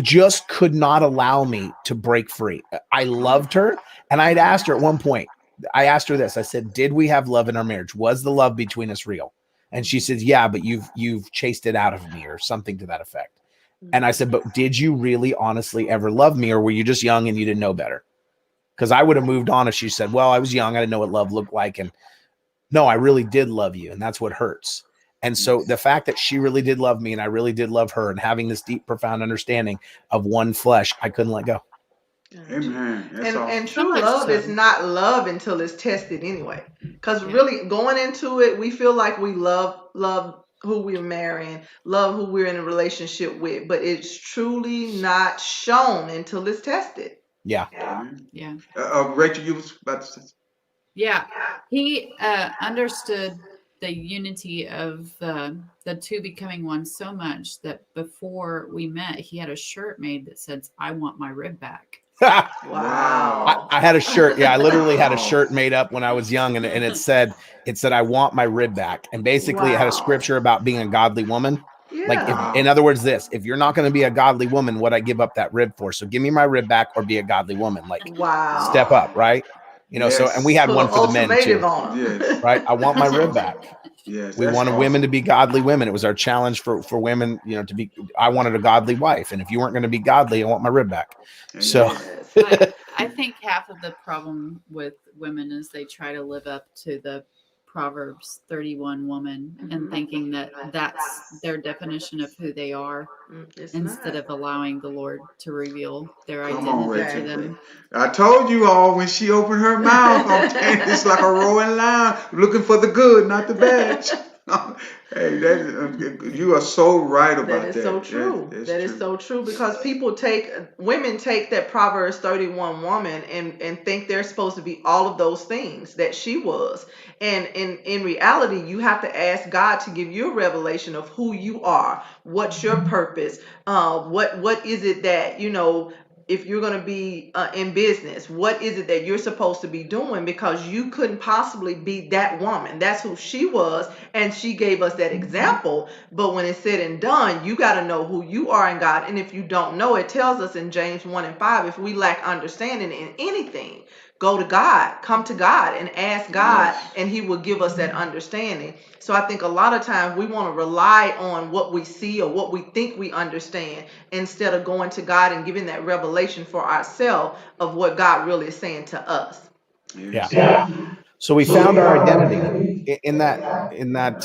just could not allow me to break free. I loved her, and I'd asked her at one point, I asked her this. I said, did we have love in our marriage? Was the love between us real? And she says, yeah, but you've chased it out of me, or something to that effect. And I said, but did you really honestly ever love me, or were you just young and you didn't know better? Because I would have moved on if she said, well, I was young, I didn't know what love looked like. And no, I really did love you, and that's what hurts. And so the fact that she really did love me and I really did love her, and having this deep, profound understanding of one flesh, I couldn't let go. Amen. And true love is not love until it's tested anyway. Because really going into it, we feel like we love who we're marrying, love who we're in a relationship with, but it's truly not shown until it's tested. Yeah. Yeah. Rachel, you was about to say. Yeah. He understood the unity of the two becoming one so much that before we met, he had a shirt made that says, I want my rib back. Wow. I had a shirt. Yeah, I literally had a shirt made up when I was young, and it said I want my rib back, and basically it had a Wow. scripture about being a godly woman. Like, if, Yeah. in other words, if you're not going to be a godly woman, what I give up that rib for? So give me my rib back, or be a godly woman. Like, step Wow. up, right? So, and we Yes. had Put an one for the men too, ultimatum on them. Yes. right? I want my rib back. Yes. We That's wanted women to awesome. be godly women. It was our challenge for women, to be. I wanted a godly wife, and if you weren't going to be godly, I want my rib back. So, Amen. Yes. I think half of the problem with women is they try to live up to the Proverbs 31 woman and thinking that that's their definition of who they are It's instead not. of allowing the Lord to reveal their Come on, identity to Rachel. Exactly. them. I told you all when she opened her mouth, I'm telling you, it's like a roaring lion looking for the good, not the bad. Hey, you are so right That about is so that. true. It's That is true. so true because women take that Proverbs 31 woman and think they're supposed to be all of those things that she was. And in reality, you have to ask God to give you a revelation of who you are, what's your purpose, what is it that, if you're going to be in business, what is it that you're supposed to be doing? Because you couldn't possibly be that woman. That's who she was. And she gave us that example. But when it's said and done, you got to know who you are in God. And if you don't know, it tells us in James 1 and 5, if we lack understanding in anything, go to God, come to God and ask God, Yes. and He will give us that understanding. So I think a lot of times we want to rely on what we see or what we think we understand instead of going to God and giving that revelation for ourselves of what God really is saying to us. yeah. Yes. So we found our identity in that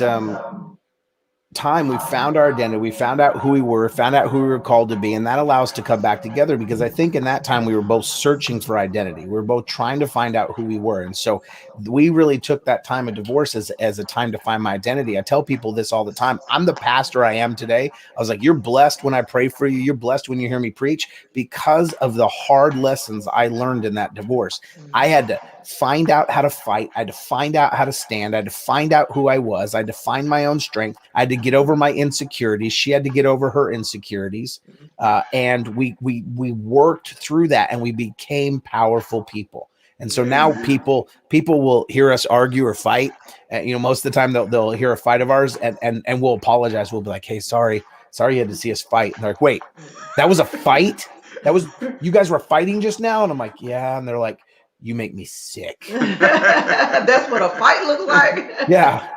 time. We found our identity, we found out who we were, found out who we were called to be, and that allows us to come back together, because I think in that time we were both searching for identity. We were both trying to find out who we were. And so we really took that time of divorce as a time to find my identity. I tell people this all the time. I'm the pastor I am today. I was like, you're blessed when I pray for you, you're blessed when you hear me preach, because of the hard lessons I learned in that divorce. I had to find out how to fight. I had to find out how to stand. I had to find out who I was. I had to find my own strength. I had to get over my insecurities. She had to get over her insecurities. And we worked through that, and we became powerful people. And so now Amen. people will hear us argue or fight. Most of the time they'll hear a fight of ours, and we'll apologize. We'll be like, hey, sorry you had to see us fight. And they're like, wait, that was a fight? That was, you guys were fighting just now? And I'm like, yeah. And they're like, you make me sick. That's what a fight looks like. Yeah.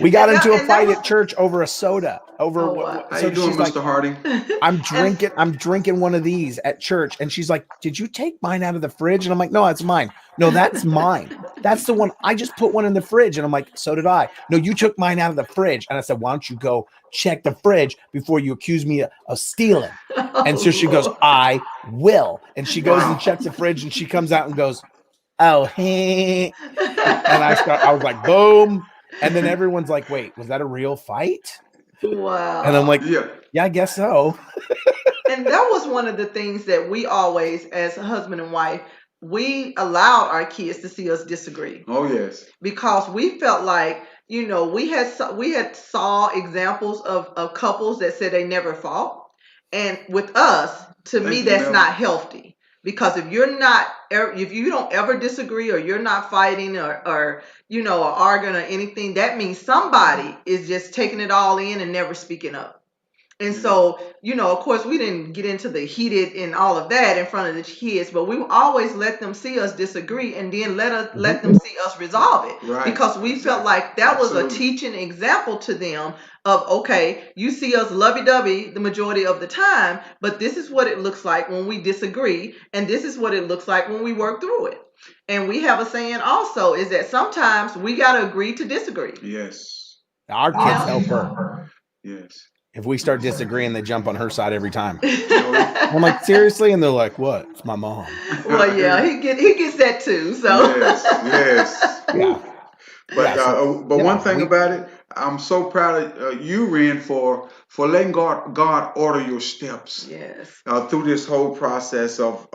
We got And into a that fight was at church over a soda. Over oh what? How you So doing, she's like, Mr. Harding? I'm and drinking one of these at church. And she's like, did you take mine out of the fridge? And I'm like, no, that's mine. No, that's mine. That's the one. I just put one in the fridge. And I'm like, so did I. No, you took mine out of the fridge. And I said, why don't you go check the fridge before you accuse me of stealing? And so she goes, oh, I will. And she goes and Wow. checks the fridge, and she comes out and goes, oh, hey. And Lord. I was like, boom. And then everyone's like, wait, was that a real fight? And I'm Wow. like, Yeah. yeah, I guess so. And that was one of the things that we always, as a husband and wife, we allowed our kids to see us disagree Oh, yes. because we felt like, we had saw examples of couples that said they never fought. And with us, to me, Thank you, that's Mel. not healthy. Because if you don't ever disagree, or you're not fighting, or arguing or anything, that means somebody is just taking it all in and never speaking up. And Yeah. so, of course, we didn't get into the heated and all of that in front of the kids, but we always let them see us disagree, and then let them see us resolve it. Right. Because we felt like that was a Absolutely. teaching example to them of, okay, you see us lovey-dovey the majority of the time, but this is what it looks like when we disagree, and this is what it looks like when we work through it. And we have a saying also, is that sometimes we got to agree to disagree. Yes. Our kids help her. Yes. If we start disagreeing, they jump on her side every time. No. I'm like, seriously? And they're like, what? It's my mom. Well, yeah, he gets that too. So Yes. Yes. Yeah. But Yeah. So, one thing about it, I'm so proud of you, Ren, for letting God order your steps yes. through this whole process of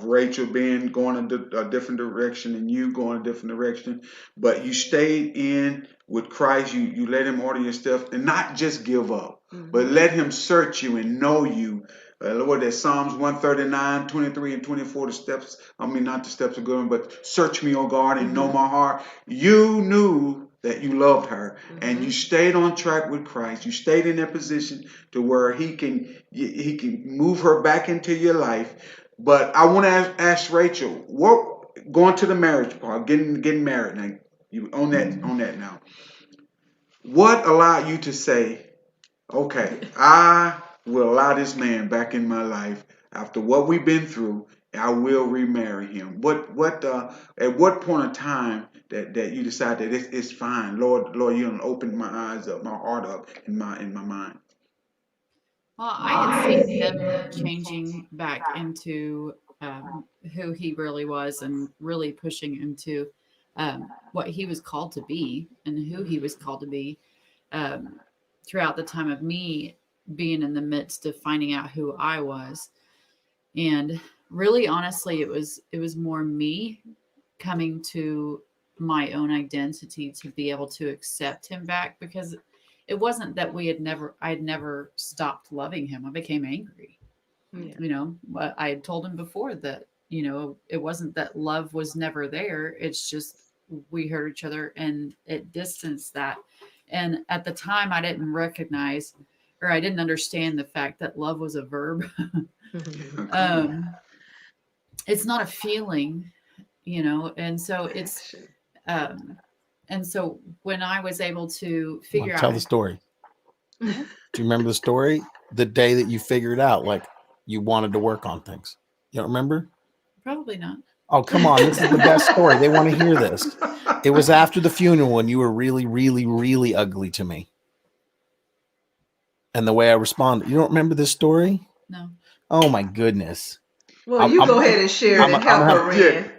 Rachel going a different direction and you going a different direction. But you stayed in with Christ. You let Him order your steps and not just give up, but let Him search you and know you Lord, that Psalms 139, 23 and 24, the steps, I mean, not the steps of good, but search me, O God, and know my heart. You knew that you loved her, and you stayed on track with Christ. You stayed in that position to where he can move her back into your life. But I want to ask Rachel, what going to the marriage part, getting married now, you on that now. What allowed you to say, okay, I will allow this man back in my life after what we've been through. I will remarry him. At what point in time that you decide that it's fine, Lord, you done opened my eyes up, my heart up, in my mind. Well, I had seen him changing back into who he really was and really pushing into what he was called to be and who he was called to be um, throughout the time of me being in the midst of finding out who I was. And really, honestly, it was more me coming to my own identity to be able to accept him back, because it wasn't that I had never stopped loving him. I became angry. Yeah. But I had told him before that, it wasn't that love was never there. It's just we hurt each other and it distanced that. And at the time I didn't recognize, or I didn't understand the fact that love was a verb. It's not a feeling, and so it's and so when I was able to figure out, tell the story. Do you remember the story? The day that you figured out, like, you wanted to work on things. You don't remember? Probably not. Oh, come on. This is the best story. They want to hear this. It was after the funeral when you were really, really, really ugly to me. And the way I responded. You don't remember this story? No. Oh, my goodness. Well, go ahead and share it and help her, Ren.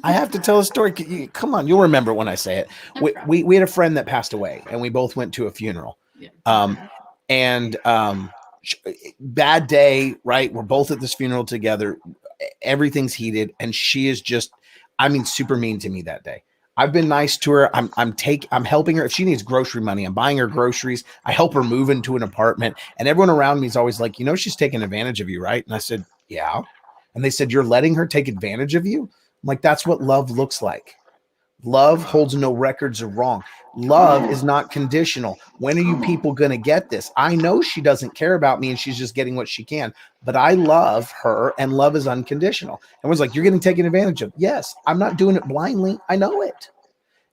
I have to tell a story. Come on, you'll remember when I say it. No We had a friend that passed away, and we both went to a funeral. Yeah. Bad day, right? We're both at this funeral together. Everything's heated, and she is just, super mean to me that day. I've been nice to her. I'm helping her. If she needs grocery money, I'm buying her groceries. I help her move into an apartment, and everyone around me is always like, she's taking advantage of you, right? And I said, yeah. And they said, you're letting her take advantage of you? I'm like, that's what love looks like. Love holds no records of wrong. Love is not conditional. When are you people going to get this? I know she doesn't care about me and she's just getting what she can, but I love her and love is unconditional. And was like, you're getting taken advantage of. Yes, I'm not doing it blindly. I know it.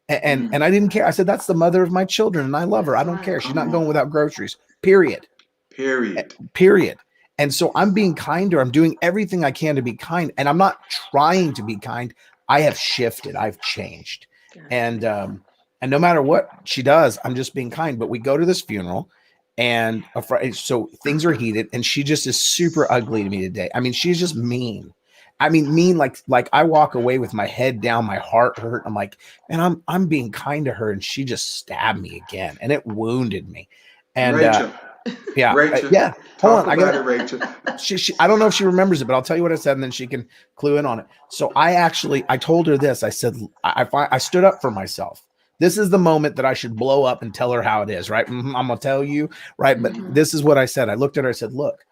And I didn't care. I said, that's the mother of my children and I love her. I don't care. She's not going without groceries. Period. And so I'm being kind to her. I'm doing everything I can to be kind. And I'm not trying to be kind. I have shifted. I've changed. And no matter what she does, I'm just being kind. But we go to this funeral and so things are heated and she just is super ugly to me today. She's just mean. Mean like I walk away with my head down, my heart hurt. I'm like, man, I'm being kind to her. And she just stabbed me again. And it wounded me. And Rachel. Rachel. Hold on. Rachel. She I don't know if she remembers it, but I'll tell you what I said, and then she can clue in on it. So I told her this. I said, I stood up for myself. This is the moment that I should blow up and tell her how it is, right? I'm gonna tell you, right? But this is what I said. I looked at her. I said, look,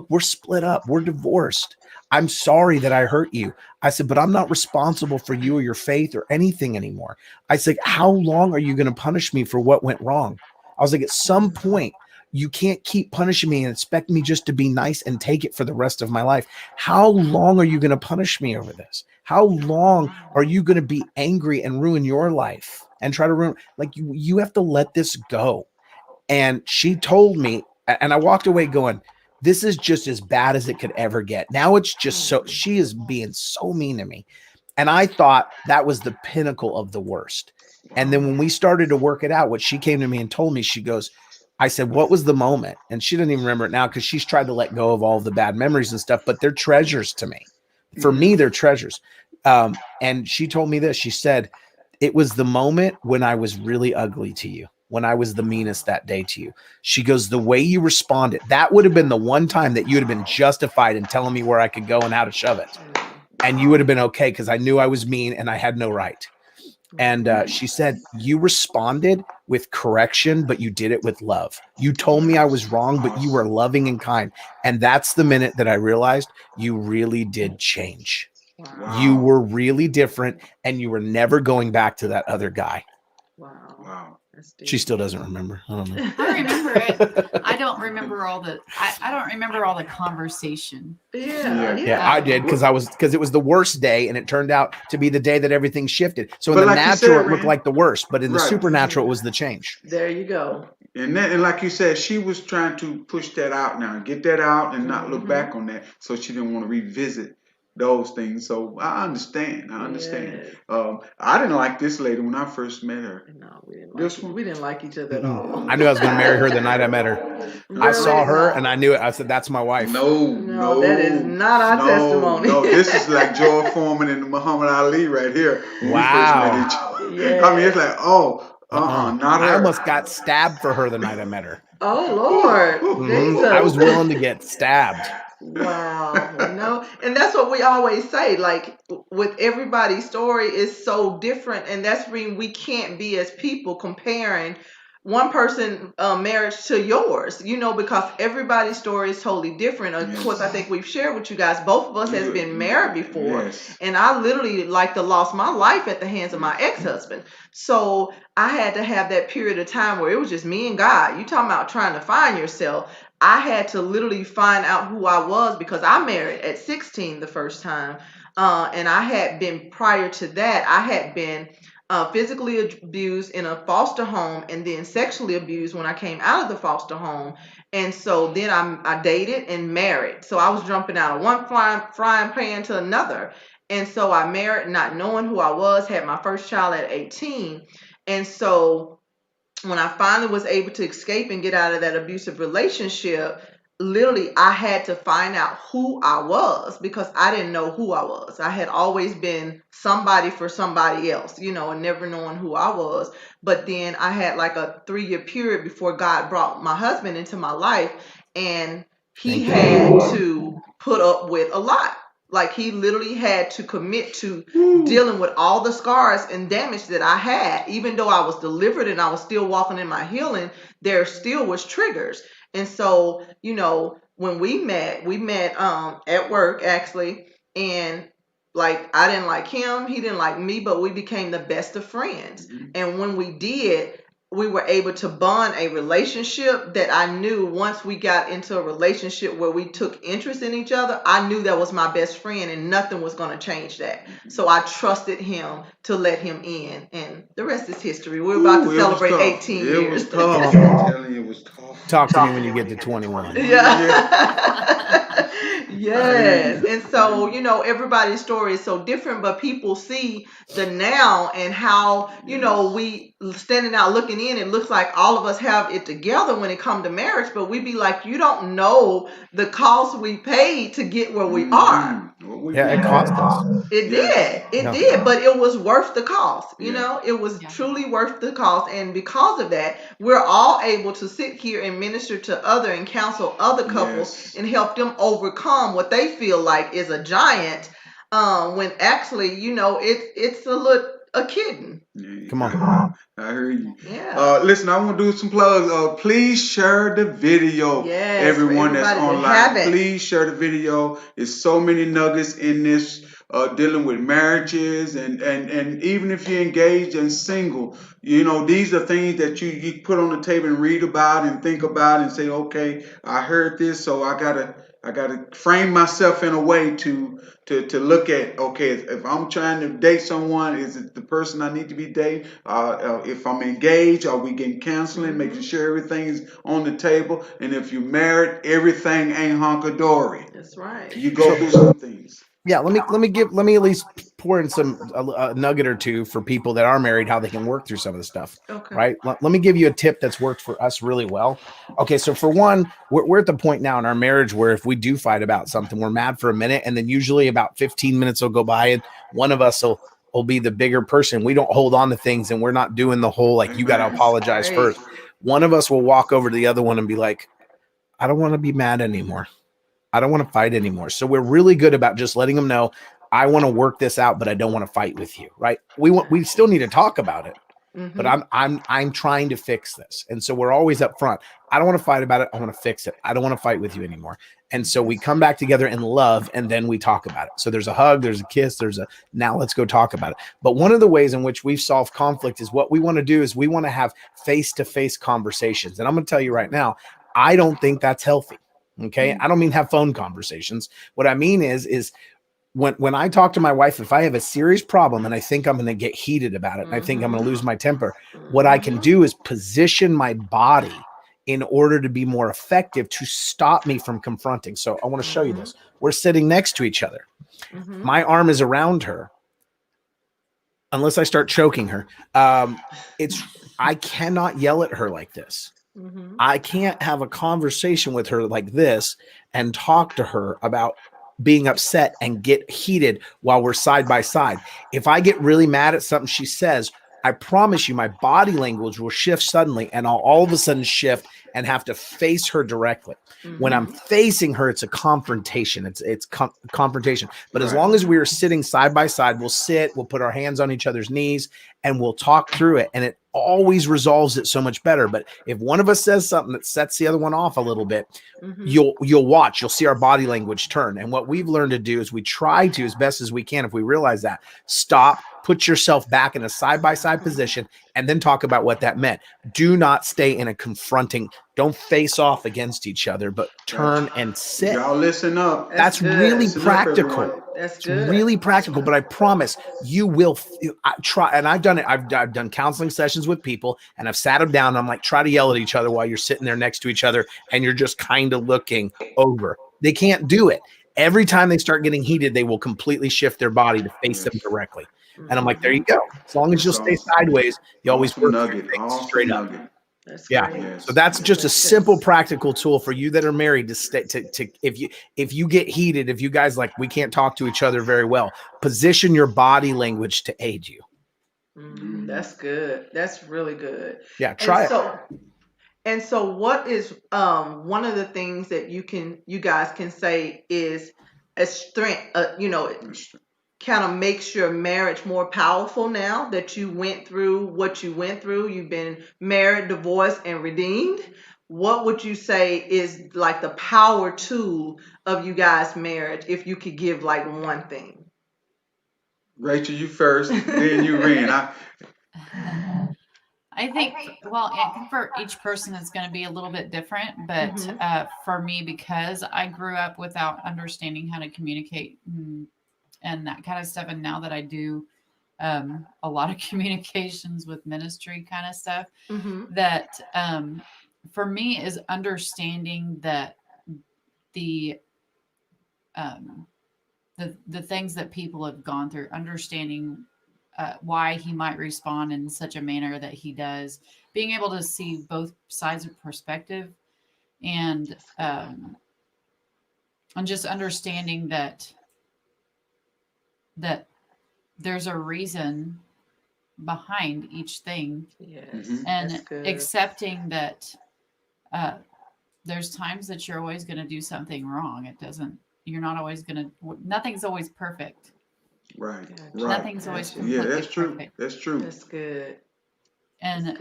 we're split up. We're divorced. I'm sorry that I hurt you. I said, but I'm not responsible for you or your faith or anything anymore. I said, how long are you going to punish me for what went wrong? I was like, at some point, you can't keep punishing me and expect me just to be nice and take it for the rest of my life. How long are you going to punish me over this? How long are you going to be angry and ruin your life and try to ruin? Like, you have to let this go. And she told me, and I walked away going, this is just as bad as it could ever get. Now it's just she is being so mean to me. And I thought that was the pinnacle of the worst. And then when we started to work it out, what she came to me and told me, she goes, I said, what was the moment? And she didn't even remember it now because she's tried to let go of all of the bad memories and stuff, but they're treasures to me. For me, they're treasures. And she told me this. She said, it was the moment when I was really ugly to you, when I was the meanest that day to you. She goes, the way you responded, that would have been the one time that you would have been justified in telling me where I could go and how to shove it. And you would have been okay because I knew I was mean and I had no right. And she said, you responded with correction, but you did it with love. You told me I was wrong, but you were loving and kind. And that's the minute that I realized you really did change. Wow. You were really different, and you were never going back to that other guy. Wow. She still doesn't remember. I don't know. I remember it. I don't remember all the. I don't remember all the conversation. Yeah. I did because it was the worst day, and it turned out to be the day that everything shifted. So in But the like you natural, said, it looked man, like the worst, but in the right. supernatural, it was the change. There you go. And like you said, she was trying to push that out now, get that out, and not look back on that. So she didn't want to revisit those things. So I understand. Yes. I didn't like this lady when I first met her. No, we This didn't like each other at all. I knew I was going to marry her the night I met her. Really? I saw her and I knew it. I said, "That's my wife." No, that is not our testimony. No, this is like Joel Foreman and Muhammad Ali right here. When we first met each other. Yes. I mean, it's like, not her. I almost got stabbed for her the night I met her. Oh Lord, Jesus. I was willing to get stabbed. Wow. No, and that's what we always say. Like with everybody's story is so different, and that's when we can't be as people comparing one person marriage to yours, because everybody's story is totally different. Of course, I think we've shared with you guys, both of us has been married before, and I literally lost my life at the hands of my ex-husband. So I had to have that period of time where it was just me and God. You talking about trying to find yourself. I had to literally find out who I was, because I married at 16 the first time, and I had been, prior to that, I had been physically abused in a foster home, and then sexually abused when I came out of the foster home. And so then I dated and married. So I was jumping out of one frying pan to another. And so I married not knowing who I was, had my first child at 18. And so when I finally was able to escape and get out of that abusive relationship, literally I had to find out who I was, because I didn't know who I was. I had always been somebody for somebody else, and never knowing who I was. But then I had like a 3-year period before God brought my husband into my life, and he had to put up with a lot. Like he literally had to commit to dealing with all the scars and damage that I had. Even though I was delivered and I was still walking in my healing, there still was triggers. And so, when we met at work actually, and like I didn't like him, he didn't like me, but we became the best of friends. And when we did, we were able to bond a relationship that I knew once we got into a relationship where we took interest in each other, I knew that was my best friend and nothing was going to change that. So I trusted him to let him in, and the rest is history. We're about to celebrate 18 years. It was tough. I'm telling you, it was tough. Talk to me when you get to 21. Yeah. Yes. And so, everybody's story is so different, but people see the now and how, we standing out looking in, it looks like all of us have it together when it comes to marriage, but we be like, you don't know the cost we paid to get where we are. Yeah, it cost us. It did, but it was worth the cost. It was truly worth the cost. And because of that, we're all able to sit here and minister to other and counsel other couples and help them overcome what they feel like is a giant, when actually, it's a kitten. Come on. I heard you. Yeah. Listen, I want to do some plugs. Please share the video. Yes, everyone that's online, please share the video. There's so many nuggets in this, dealing with marriages, and even if you're engaged and single, these are things that you put on the table and read about and think about and say, okay, I heard this, so I gotta frame myself in a way to look at, okay, if I'm trying to date someone, is it the person I need to be dating? If I'm engaged, are we getting counseling, making sure everything is on the table? And if you're married, everything ain't hunky-dory. That's right. You go through some things. Yeah, let me at least pour in a nugget or two for people that are married, how they can work through some of the stuff. Okay. Right? Let me give you a tip that's worked for us really well. Okay, so for one, we're at the point now in our marriage where if we do fight about something, we're mad for a minute, and then usually about 15 minutes will go by, and one of us will be the bigger person. We don't hold on to things, and we're not doing the whole you got to apologize first. One of us will walk over to the other one and be like, I don't want to be mad anymore. I don't want to fight anymore. So we're really good about just letting them know, I want to work this out, but I don't want to fight with you, right? We still need to talk about it, but I'm trying to fix this. And so we're always up front. I don't want to fight about it. I want to fix it. I don't want to fight with you anymore. And so we come back together in love, and then we talk about it. So there's a hug, there's a kiss, now let's go talk about it. But one of the ways in which we've solved conflict is what we want to do is we want to have face-to-face conversations. And I'm going to tell you right now, I don't think that's healthy. Okay. I don't mean have phone conversations. What I mean is when I talk to my wife, if I have a serious problem and I think I'm going to get heated about it, and I think I'm going to lose my temper, what I can do is position my body in order to be more effective to stop me from confronting. So I want to show you this. We're sitting next to each other. My arm is around her. Unless I start choking her, I cannot yell at her like this. I can't have a conversation with her like this and talk to her about being upset and get heated while we're side by side. If I get really mad at something she says, I promise you my body language will shift suddenly, and I'll all of a sudden shift and have to face her directly. When I'm facing her, it's a confrontation. It's confrontation. But as long as we are sitting side by side, we'll put our hands on each other's knees, and we'll talk through it. And it always resolves it so much better. But if one of us says something that sets the other one off a little bit, you'll see our body language turn. And what we've learned to do is we try to, as best as we can, if we realize that, stop, put yourself back in a side-by-side position, and then talk about what that meant. Do not stay in a confronting, don't face off against each other, but turn and sit. Y'all listen up. That's really practical. That's really practical, but I promise you will try. And I've done it. I've done counseling sessions with people, and I've sat them down. And I'm like, try to yell at each other while you're sitting there next to each other, and you're just kind of looking over. They can't do it. Every time they start getting heated, they will completely shift their body to face them directly. And I'm like, there you go. As long as you'll stay sideways, you always work straight up. Yes. So that's just a simple practical tool for you that are married to stay to if you get heated, if you guys like we can't talk to each other very well, position your body language to aid you. That's good. That's really good. Yeah, try it. And so what is one of the things that you guys can say is a strength, kind of makes your marriage more powerful now that you went through what you went through. You've been married, divorced, and redeemed. What would you say is like the power tool of you guys' marriage if you could give like one thing? Rachel, you first, then you, Ren. I think for each person it's going to be a little bit different, but for me, because I grew up without understanding how to communicate and that kind of stuff, and now that I do a lot of communications with ministry kind of stuff, that for me is understanding that the things that people have gone through, understanding why he might respond in such a manner that he does, being able to see both sides of perspective, and just understanding that there's a reason behind each thing, and accepting that there's times that you're always going to do something wrong. You're not always going to, nothing's always perfect. Right. Nothing's always completely that's true. perfect. That's true. That's good. And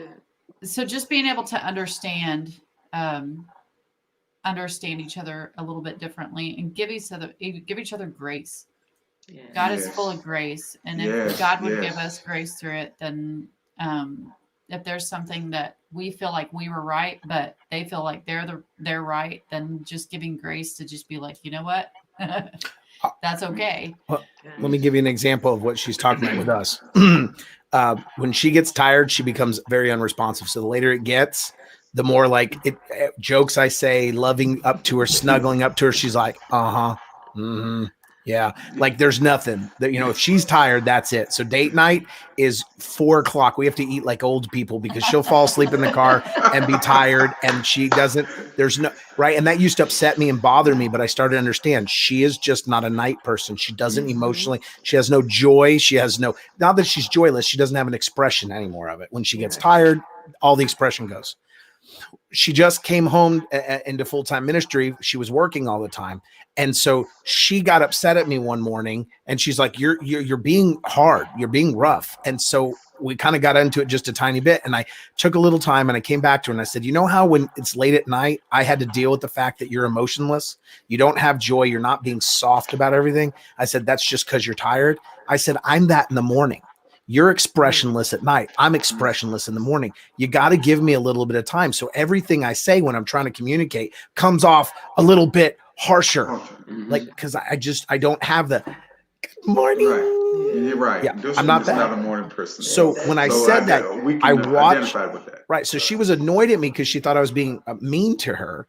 so just being able to understand each other a little bit differently, and give each other grace. God is full of grace, and if God would give us grace through it, then if there's something that we feel like we were right, but they feel like they're right, then just giving grace to just be like, you know what, that's okay. Well, let me give you an example of what she's talking about with us. When she gets tired, she becomes very unresponsive. So the later it gets, the more like jokes I say, loving up to her, snuggling up to her, she's like, yeah, like there's nothing that, if she's tired, that's it. So date night is 4:00. We have to eat like old people because she'll fall asleep in the car and be tired, and there's no right. And that used to upset me and bother me, but I started to understand she is just not a night person. She doesn't emotionally, she has no joy. She has not that she's joyless. She doesn't have an expression anymore of it. When she gets tired, all the expression goes. She just came home into full-time ministry. She was working all the time. And so she got upset at me one morning, and she's like, you're being hard. You're being rough. And so we kind of got into it just a tiny bit, and I took a little time and I came back to her and I said, you know how when it's late at night, I had to deal with the fact that you're emotionless, you don't have joy, you're not being soft about everything. I said, that's just because you're tired. I said, I'm that in the morning. You're expressionless at night. I'm expressionless in the morning. You got to give me a little bit of time. So everything I say when I'm trying to communicate comes off a little bit harsher. Like, because I don't have the morning. Right. You're right. Yeah, This I'm one not is that. not a morning person. So when I said that, we I can watched. identify with that. Right. So she was annoyed at me because she thought I was being mean to her.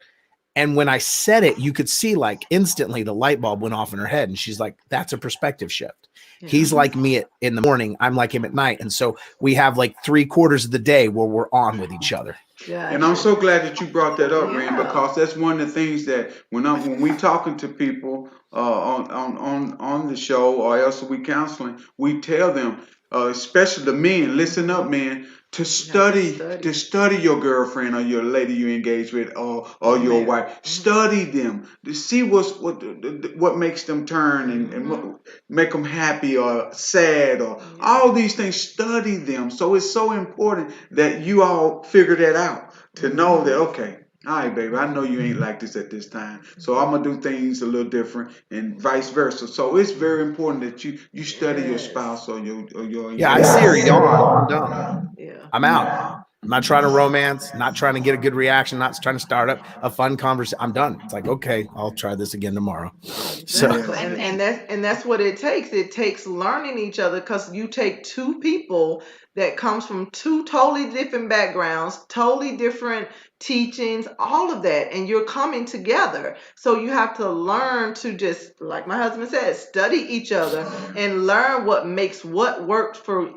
And when I said it, you could see like instantly the light bulb went off in her head. And she's like, that's a perspective shift. Yeah. He's like me in the morning. I'm like him at night. And so we have like 3/4 of the day where we're on with each other. Gotcha. And I'm so glad that you brought that up, Ren, because that's one of the things that when we talking to people on the show or else we counseling, we tell them, especially the men, listen up, men, to study your girlfriend or your lady you engage with or your wife. Study them to see what makes them turn and what make them happy or sad or all these things. Study them. So it's so important that you all figure that out to know that, okay, all right, baby, I know you ain't like this at this time, so I'm gonna do things a little different, and vice versa. So it's very important that you study your spouse or your yeah. I see her yawn. I'm done. Yeah, I'm out. I'm not trying to romance, not trying to get a good reaction, not trying to start up a fun conversation. I'm done. It's like, okay, I'll try this again tomorrow. Exactly. So and that's what it takes. It takes learning each other, because you take two people that comes from two totally different backgrounds, totally different teachings, all of that, and you're coming together. So you have to learn to, just like my husband said, study each other and learn what makes what work for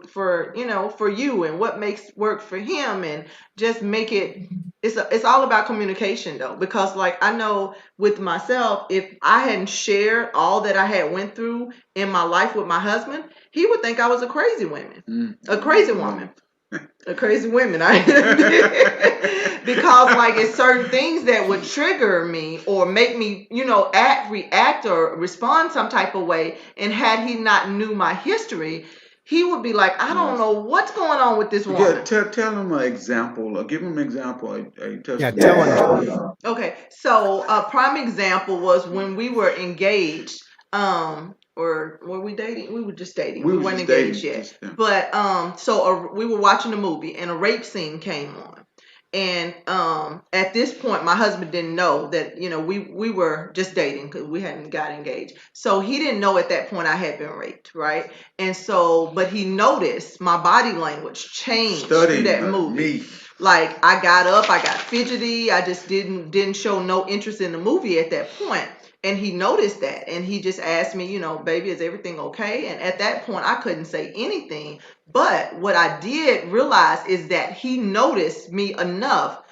you, and what makes work for him, and just make it. It's all about communication, though, because like I know with myself, if I hadn't shared all that I had went through in my life with my husband, he would think I was a crazy woman, a crazy woman. A crazy women, because like it's certain things that would trigger me or make me, react or respond some type of way. And had he not knew my history, he would be like, I don't know what's going on with this woman. Yeah, tell him an example, or give him an example. Tell him. Okay, so a prime example was when we were engaged. Or were we dating? We were just dating. We weren't engaged yet. But so we were watching a movie and a rape scene came on. And at this point, my husband didn't know that, we were just dating because we hadn't got engaged. So he didn't know at that point I had been raped, right? And so, but he noticed my body language changed through that movie. Like I got up, I got fidgety, I just didn't show no interest in the movie at that point. And he noticed that, and he just asked me, baby, is everything okay? And at that point, I couldn't say anything. But what I did realize is that he noticed me enough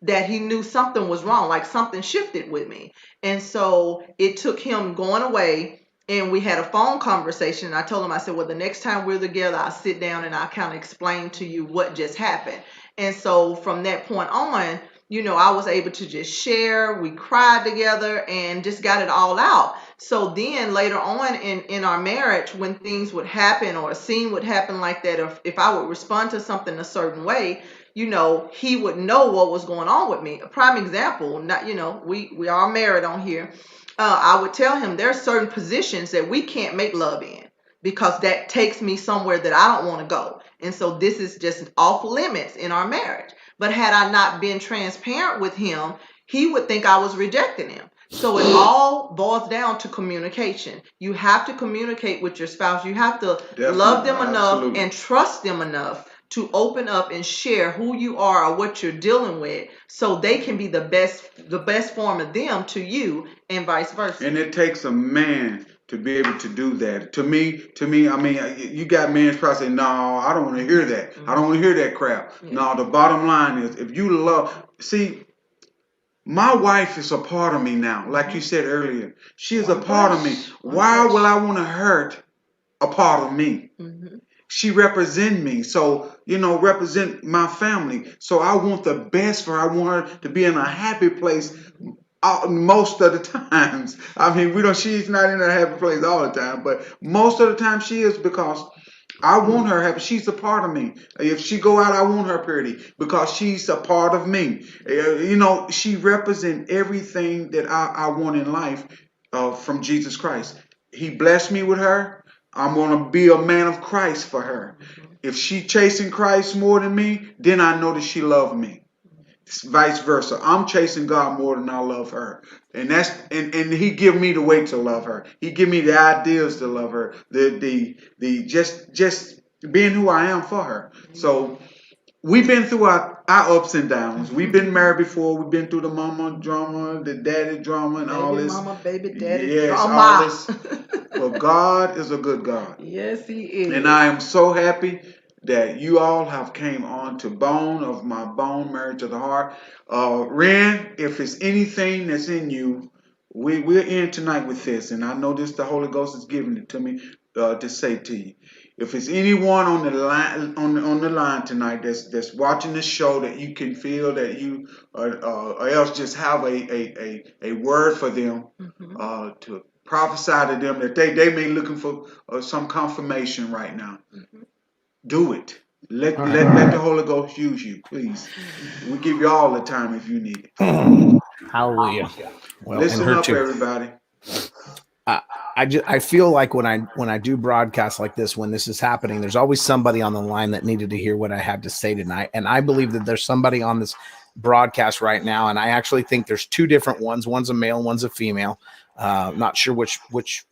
that he knew something was wrong, like something shifted with me. And so it took him going away, and we had a phone conversation. And I told him, I said, well, the next time we're together, I'll sit down and I'll kind of explain to you what just happened. And so from that point on, I was able to just share. We cried together and just got it all out. So then later on in our marriage, when things would happen or a scene would happen like that, or if I would respond to something a certain way, he would know what was going on with me. A prime example, we are married on here. I would tell him there are certain positions that we can't make love in, because that takes me somewhere that I don't want to go. And so this is just off limits in our marriage. But had I not been transparent with him, he would think I was rejecting him. So it all boils down to communication. You have to communicate with your spouse. You have to love them enough and trust them enough to open up and share who you are or what you're dealing with, so they can be the best form of them to you, and vice versa. And it takes a man to be able to do that. To me, I mean, you got men probably say, no, I don't want to hear that. I don't want to hear that crap. Yeah. No, the bottom line is, if you see, my wife is a part of me now. Like you said earlier, she is a part of me. Why will I want to hurt a part of me? She represents me, so represent my family. So I want the best for her. I want her to be in a happy place most of the times. I mean, she's not in a happy place all the time, but most of the time she is, because I want her happy. She's a part of me. If she go out, I want her pretty because she's a part of me. She represents everything that I want in life from Jesus Christ. He blessed me with her. I'm going to be a man of Christ for her. If she chasing Christ more than me, then I know that she loved me. It's vice versa. I'm chasing God more than I love her. And he give me the way to love her. He give me the ideas to love her. The just being who I am for her. So we've been through our ups and downs. We've been married before. We've been through the mama drama, the daddy drama, and all this. Mama, baby, daddy yes, drama. all this. But God is a good God. Yes, He is. And I am so happy that you all have came on to Bone of My Bone, Marriage of the Heart. Ren, if it's anything that's in you, we're in tonight with this, and I know this the Holy Ghost is giving it to me to say to you. If it's anyone on the line on the line tonight that's watching the show that you can feel that you or else just have a word for them to prophesy to them that they may be looking for some confirmation right now. Do it. Let the Holy Ghost use you, please. We give you all the time if you need it. Hallelujah. Well, listen and her up, too. everybody. I feel like when I do broadcasts like this, when this is happening, there's always somebody on the line that needed to hear what I have to say tonight. And I believe that there's somebody on this broadcast right now. And I actually think there's two different ones. One's a male, one's a female. Not sure which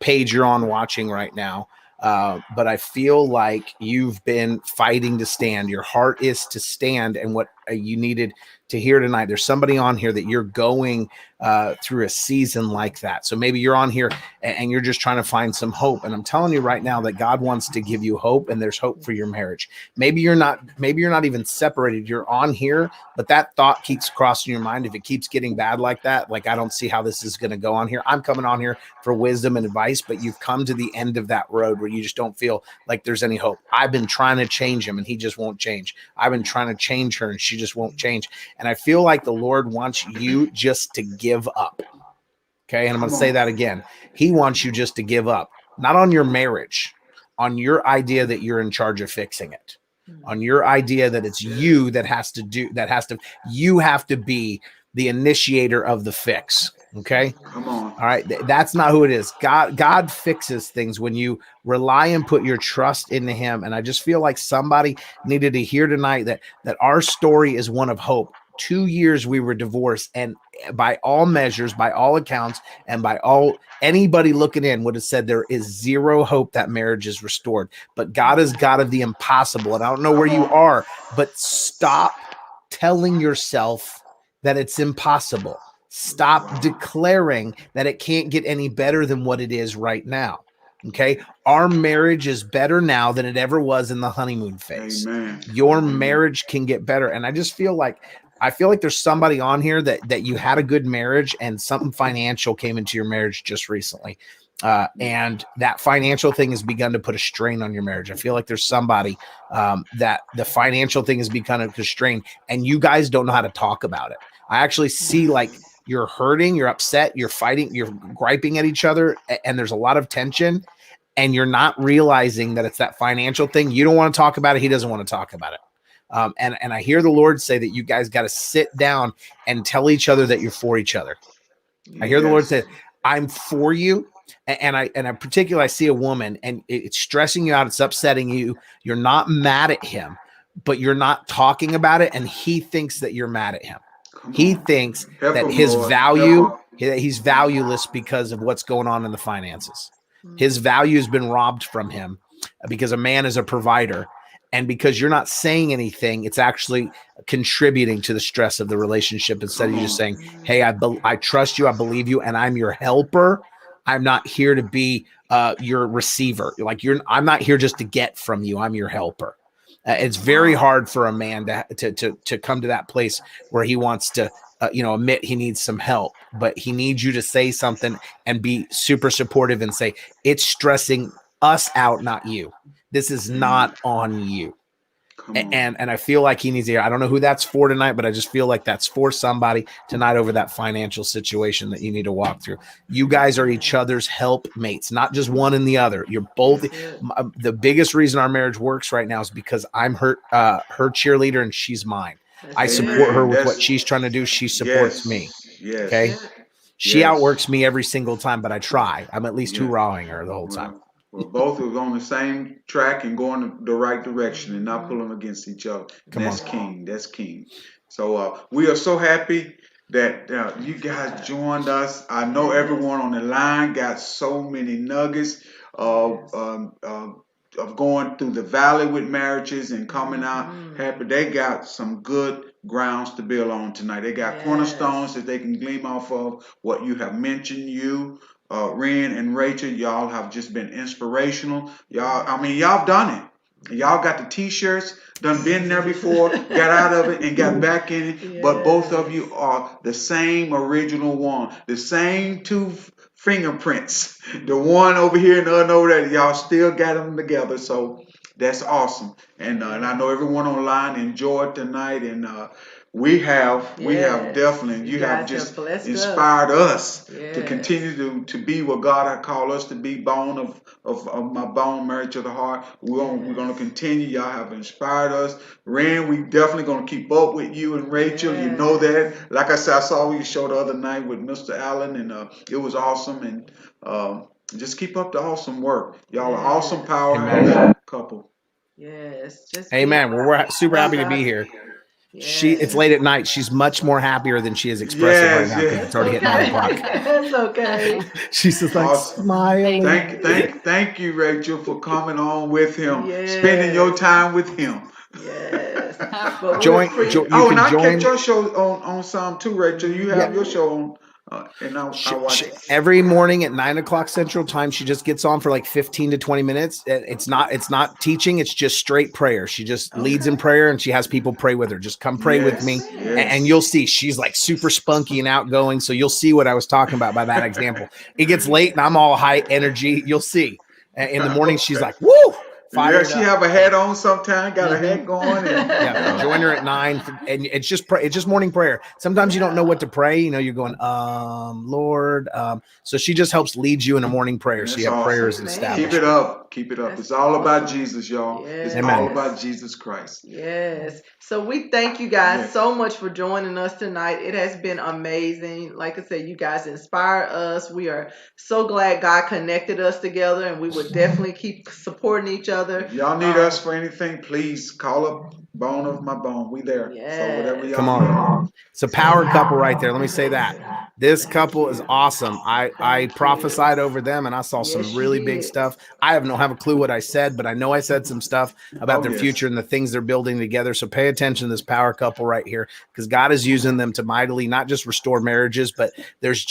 page you're on watching right now. But I feel like you've been fighting to stand. Your heart is to stand, and what you needed to hear tonight. There's somebody on here that you're going through a season like that. So maybe you're on here and you're just trying to find some hope. And I'm telling you right now that God wants to give you hope, and there's hope for your marriage. Maybe you're not even separated. You're on here, but that thought keeps crossing your mind. If it keeps getting bad like that, like I don't see how this is going to go on here. I'm coming on here for wisdom and advice, but you've come to the end of that road where you just don't feel like there's any hope. I've been trying to change him and he just won't change. I've been trying to change her and she just won't change. And I feel like the Lord wants you just to give up. Okay. And I'm going to say that again. He wants you just to give up, not on your marriage, on your idea that you're in charge of fixing it, on your idea that it's you that you have to be the initiator of the fix. Okay. Come on. All right. That's not who it is. God fixes things when you rely and put your trust into him. And I just feel like somebody needed to hear tonight that our story is one of hope. 2 years we were divorced, and by all measures, by all accounts, and by all anybody looking in would have said there is zero hope that marriage is restored. But God is God of the impossible. And I don't know where you are, but stop telling yourself that it's impossible. Stop declaring that it can't get any better than what it is right now. Okay. Our marriage is better now than it ever was in the honeymoon phase. Amen. Your marriage can get better. And I just feel like there's somebody on here that you had a good marriage and something financial came into your marriage just recently. And that financial thing has begun to put a strain on your marriage. I feel like there's somebody that the financial thing has become a strain, and you guys don't know how to talk about it. I actually see like you're hurting, you're upset, you're fighting, you're griping at each other, and there's a lot of tension, and you're not realizing that it's that financial thing. You don't want to talk about it. He doesn't want to talk about it. And I hear the Lord say that you guys got to sit down and tell each other that you're for each other. I hear the Lord say, I'm for you. And I particularly, I see a woman and it's stressing you out. It's upsetting you. You're not mad at him, but you're not talking about it. And he thinks that you're mad at him. He thinks that his value, he's valueless because of what's going on in the finances. His value has been robbed from him because a man is a provider. And because you're not saying anything, it's actually contributing to the stress of the relationship instead of you just saying, hey, I trust you, I believe you, and I'm your helper. I'm not here to be your receiver. I'm not here just to get from you. I'm your helper. It's very hard for a man to come to that place where he wants to, admit he needs some help, but he needs you to say something and be super supportive and say, it's stressing us out, not you. This is not on you. And I feel like he needs to hear. I don't know who that's for tonight, but I just feel like that's for somebody tonight over that financial situation that you need to walk through. You guys are each other's helpmates, not just one and the other. You're both. The biggest reason our marriage works right now is because I'm her cheerleader and she's mine. I support her with what she's trying to do. She supports me. Okay. She outworks me every single time, but I try. I'm at least hoorahing her the whole time. Well, both are on the same track and going the right direction and not pulling against each other. That's king. That's king. So we are so happy that you guys joined us. I know everyone on the line got so many nuggets of going through the valley with marriages and coming out happy. They got some good grounds to build on tonight. They got cornerstones that they can glean off of what you have mentioned. Ren and Rachel, y'all have just been inspirational. Y'all done it. Y'all got the t-shirts, done been there before, got out of it and got back in it. But both of you are the same original one, the same two fingerprints. The one over here and the other over there. Y'all still got them together. So that's awesome. And I know everyone online enjoyed tonight, and we have definitely, you have just inspired us to continue to be what God had called us to be, bone of my bone, married to the heart. We're going to continue. Y'all have inspired us. Ren, we definitely going to keep up with you and Rachel. You know that. Like I said, I saw you show the other night with Mr. Allen, and it was awesome. And just keep up the awesome work. Y'all are awesome powerhouse couple. Amen. Well, we're super happy to be here. It's late at night. She's much more happier than she is expressing right now because it's already hitting 9 o'clock. It's okay. She's just like smiling. Thank you, Rachel, for coming on with him, spending your time with him. Yes. And I catch your show on some too, Rachel. You have your show on. And I watch it every morning at 9 o'clock Central Time. She just gets on for like 15 to 20 minutes. It's not teaching. It's just straight prayer. She just leads in prayer, and she has people pray with her. Just come pray with me, and you'll see she's like super spunky and outgoing. So you'll see what I was talking about by that example. It gets late, and I'm all high energy. You'll see. In the morning, she's like, "Woo!" She have a hat on sometimes, got a hat going. And join her at 9, and it's just morning prayer. Sometimes you don't know what to pray. You're going, Lord. So she just helps lead you in a morning prayer. So you have prayers established. Keep it up. It's all about Jesus, y'all. It's all about Jesus Christ. Yes. So we thank you guys so much for joining us tonight. It has been amazing. Like I said, you guys inspire us. We are so glad God connected us together, and we will definitely keep supporting each other. If y'all need us for anything, please call up Bone of My Bone. We there. So whatever y'all need. It's a power couple right there. Let me say that. This couple is awesome. I prophesied over them, and I saw some really big stuff. I don't have a clue what I said, but I know I said some stuff about their future and the things they're building together. So pay attention to this power couple right here, because God is using them to mightily not just restore marriages, but there's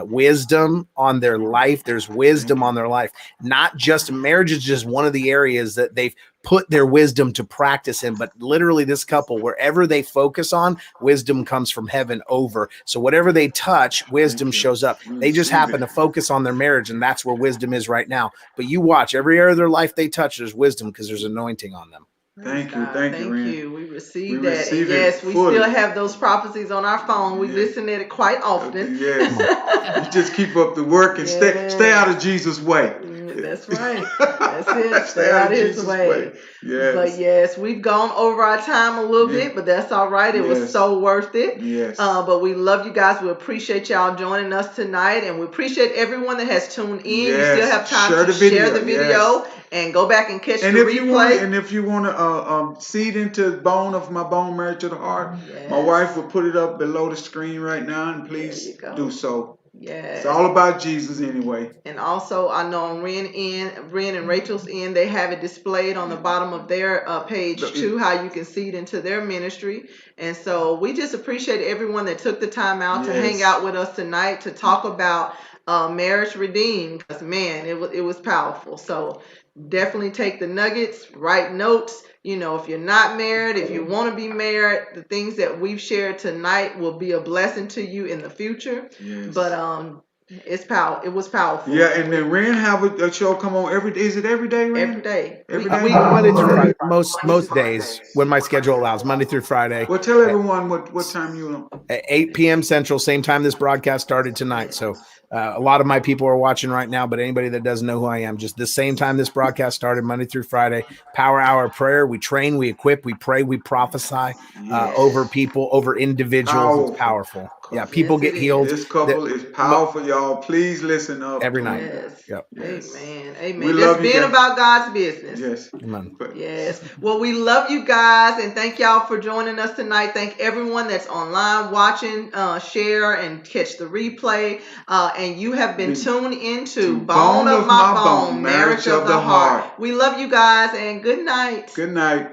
wisdom on their life. There's wisdom on their life. Not just marriage is just one of the areas that they've put their wisdom to practice in, but literally this couple, wherever they focus on, wisdom comes from heaven over. So whatever they touch, wisdom shows up. They just happen to focus on their marriage, and that's where wisdom is right now. But you watch, every area of their life they touch, there's wisdom, because there's anointing on them. Thank you. We received that. And yes, we still have those prophecies on our phone. We listen to it quite often. Yes. You just keep up the work and stay out of Jesus' way. That's right. That's it. Stay out of his way. Yes. But yes, we've gone over our time a little bit, but that's all right. It was so worth it. Yes. But we love you guys. We appreciate y'all joining us tonight, and we appreciate everyone that has tuned in. You still have time to share the video and go back and catch the replay. If you want to seed into Bone of My Bone, Married to the Heart, my wife will put it up below the screen right now, and please do so. Yes. It's all about Jesus anyway. And also, I know on Ren and Rachel's end, they have it displayed on the bottom of their page too, how you can seed into their ministry. And so we just appreciate everyone that took the time out to hang out with us tonight to talk about Marriage Redeemed. Because man, it was powerful. So definitely take the nuggets, write notes. If you're not married, if you want to be married, the things that we've shared tonight will be a blessing to you in the future. Yes. But It's power. It was powerful. Yeah, and then Ren have a show come on every day. Is it every day, Ren? Every day. Every day? Monday through Friday. Most days when my schedule allows. Monday through Friday. Well, tell everyone what time you on. At 8 p.m. Central, same time this broadcast started tonight. So a lot of my people are watching right now, but anybody that doesn't know who I am, just the same time this broadcast started, Monday through Friday, Power Hour Prayer. We train, we equip, we pray, we prophesy over people, over individuals. It's powerful. Yeah, people get healed. This couple is powerful, y'all. Please listen up. Every night. Yes. Yep. Yes. Amen. We love you being guys. about God's business. Yes. Amen. Yes. Well, we love you guys, and thank y'all for joining us tonight. Thank everyone that's online watching, share, and catch the replay. And you have been tuned into Bone of My Bone, Marriage of the Heart. We love you guys, and good night. Good night.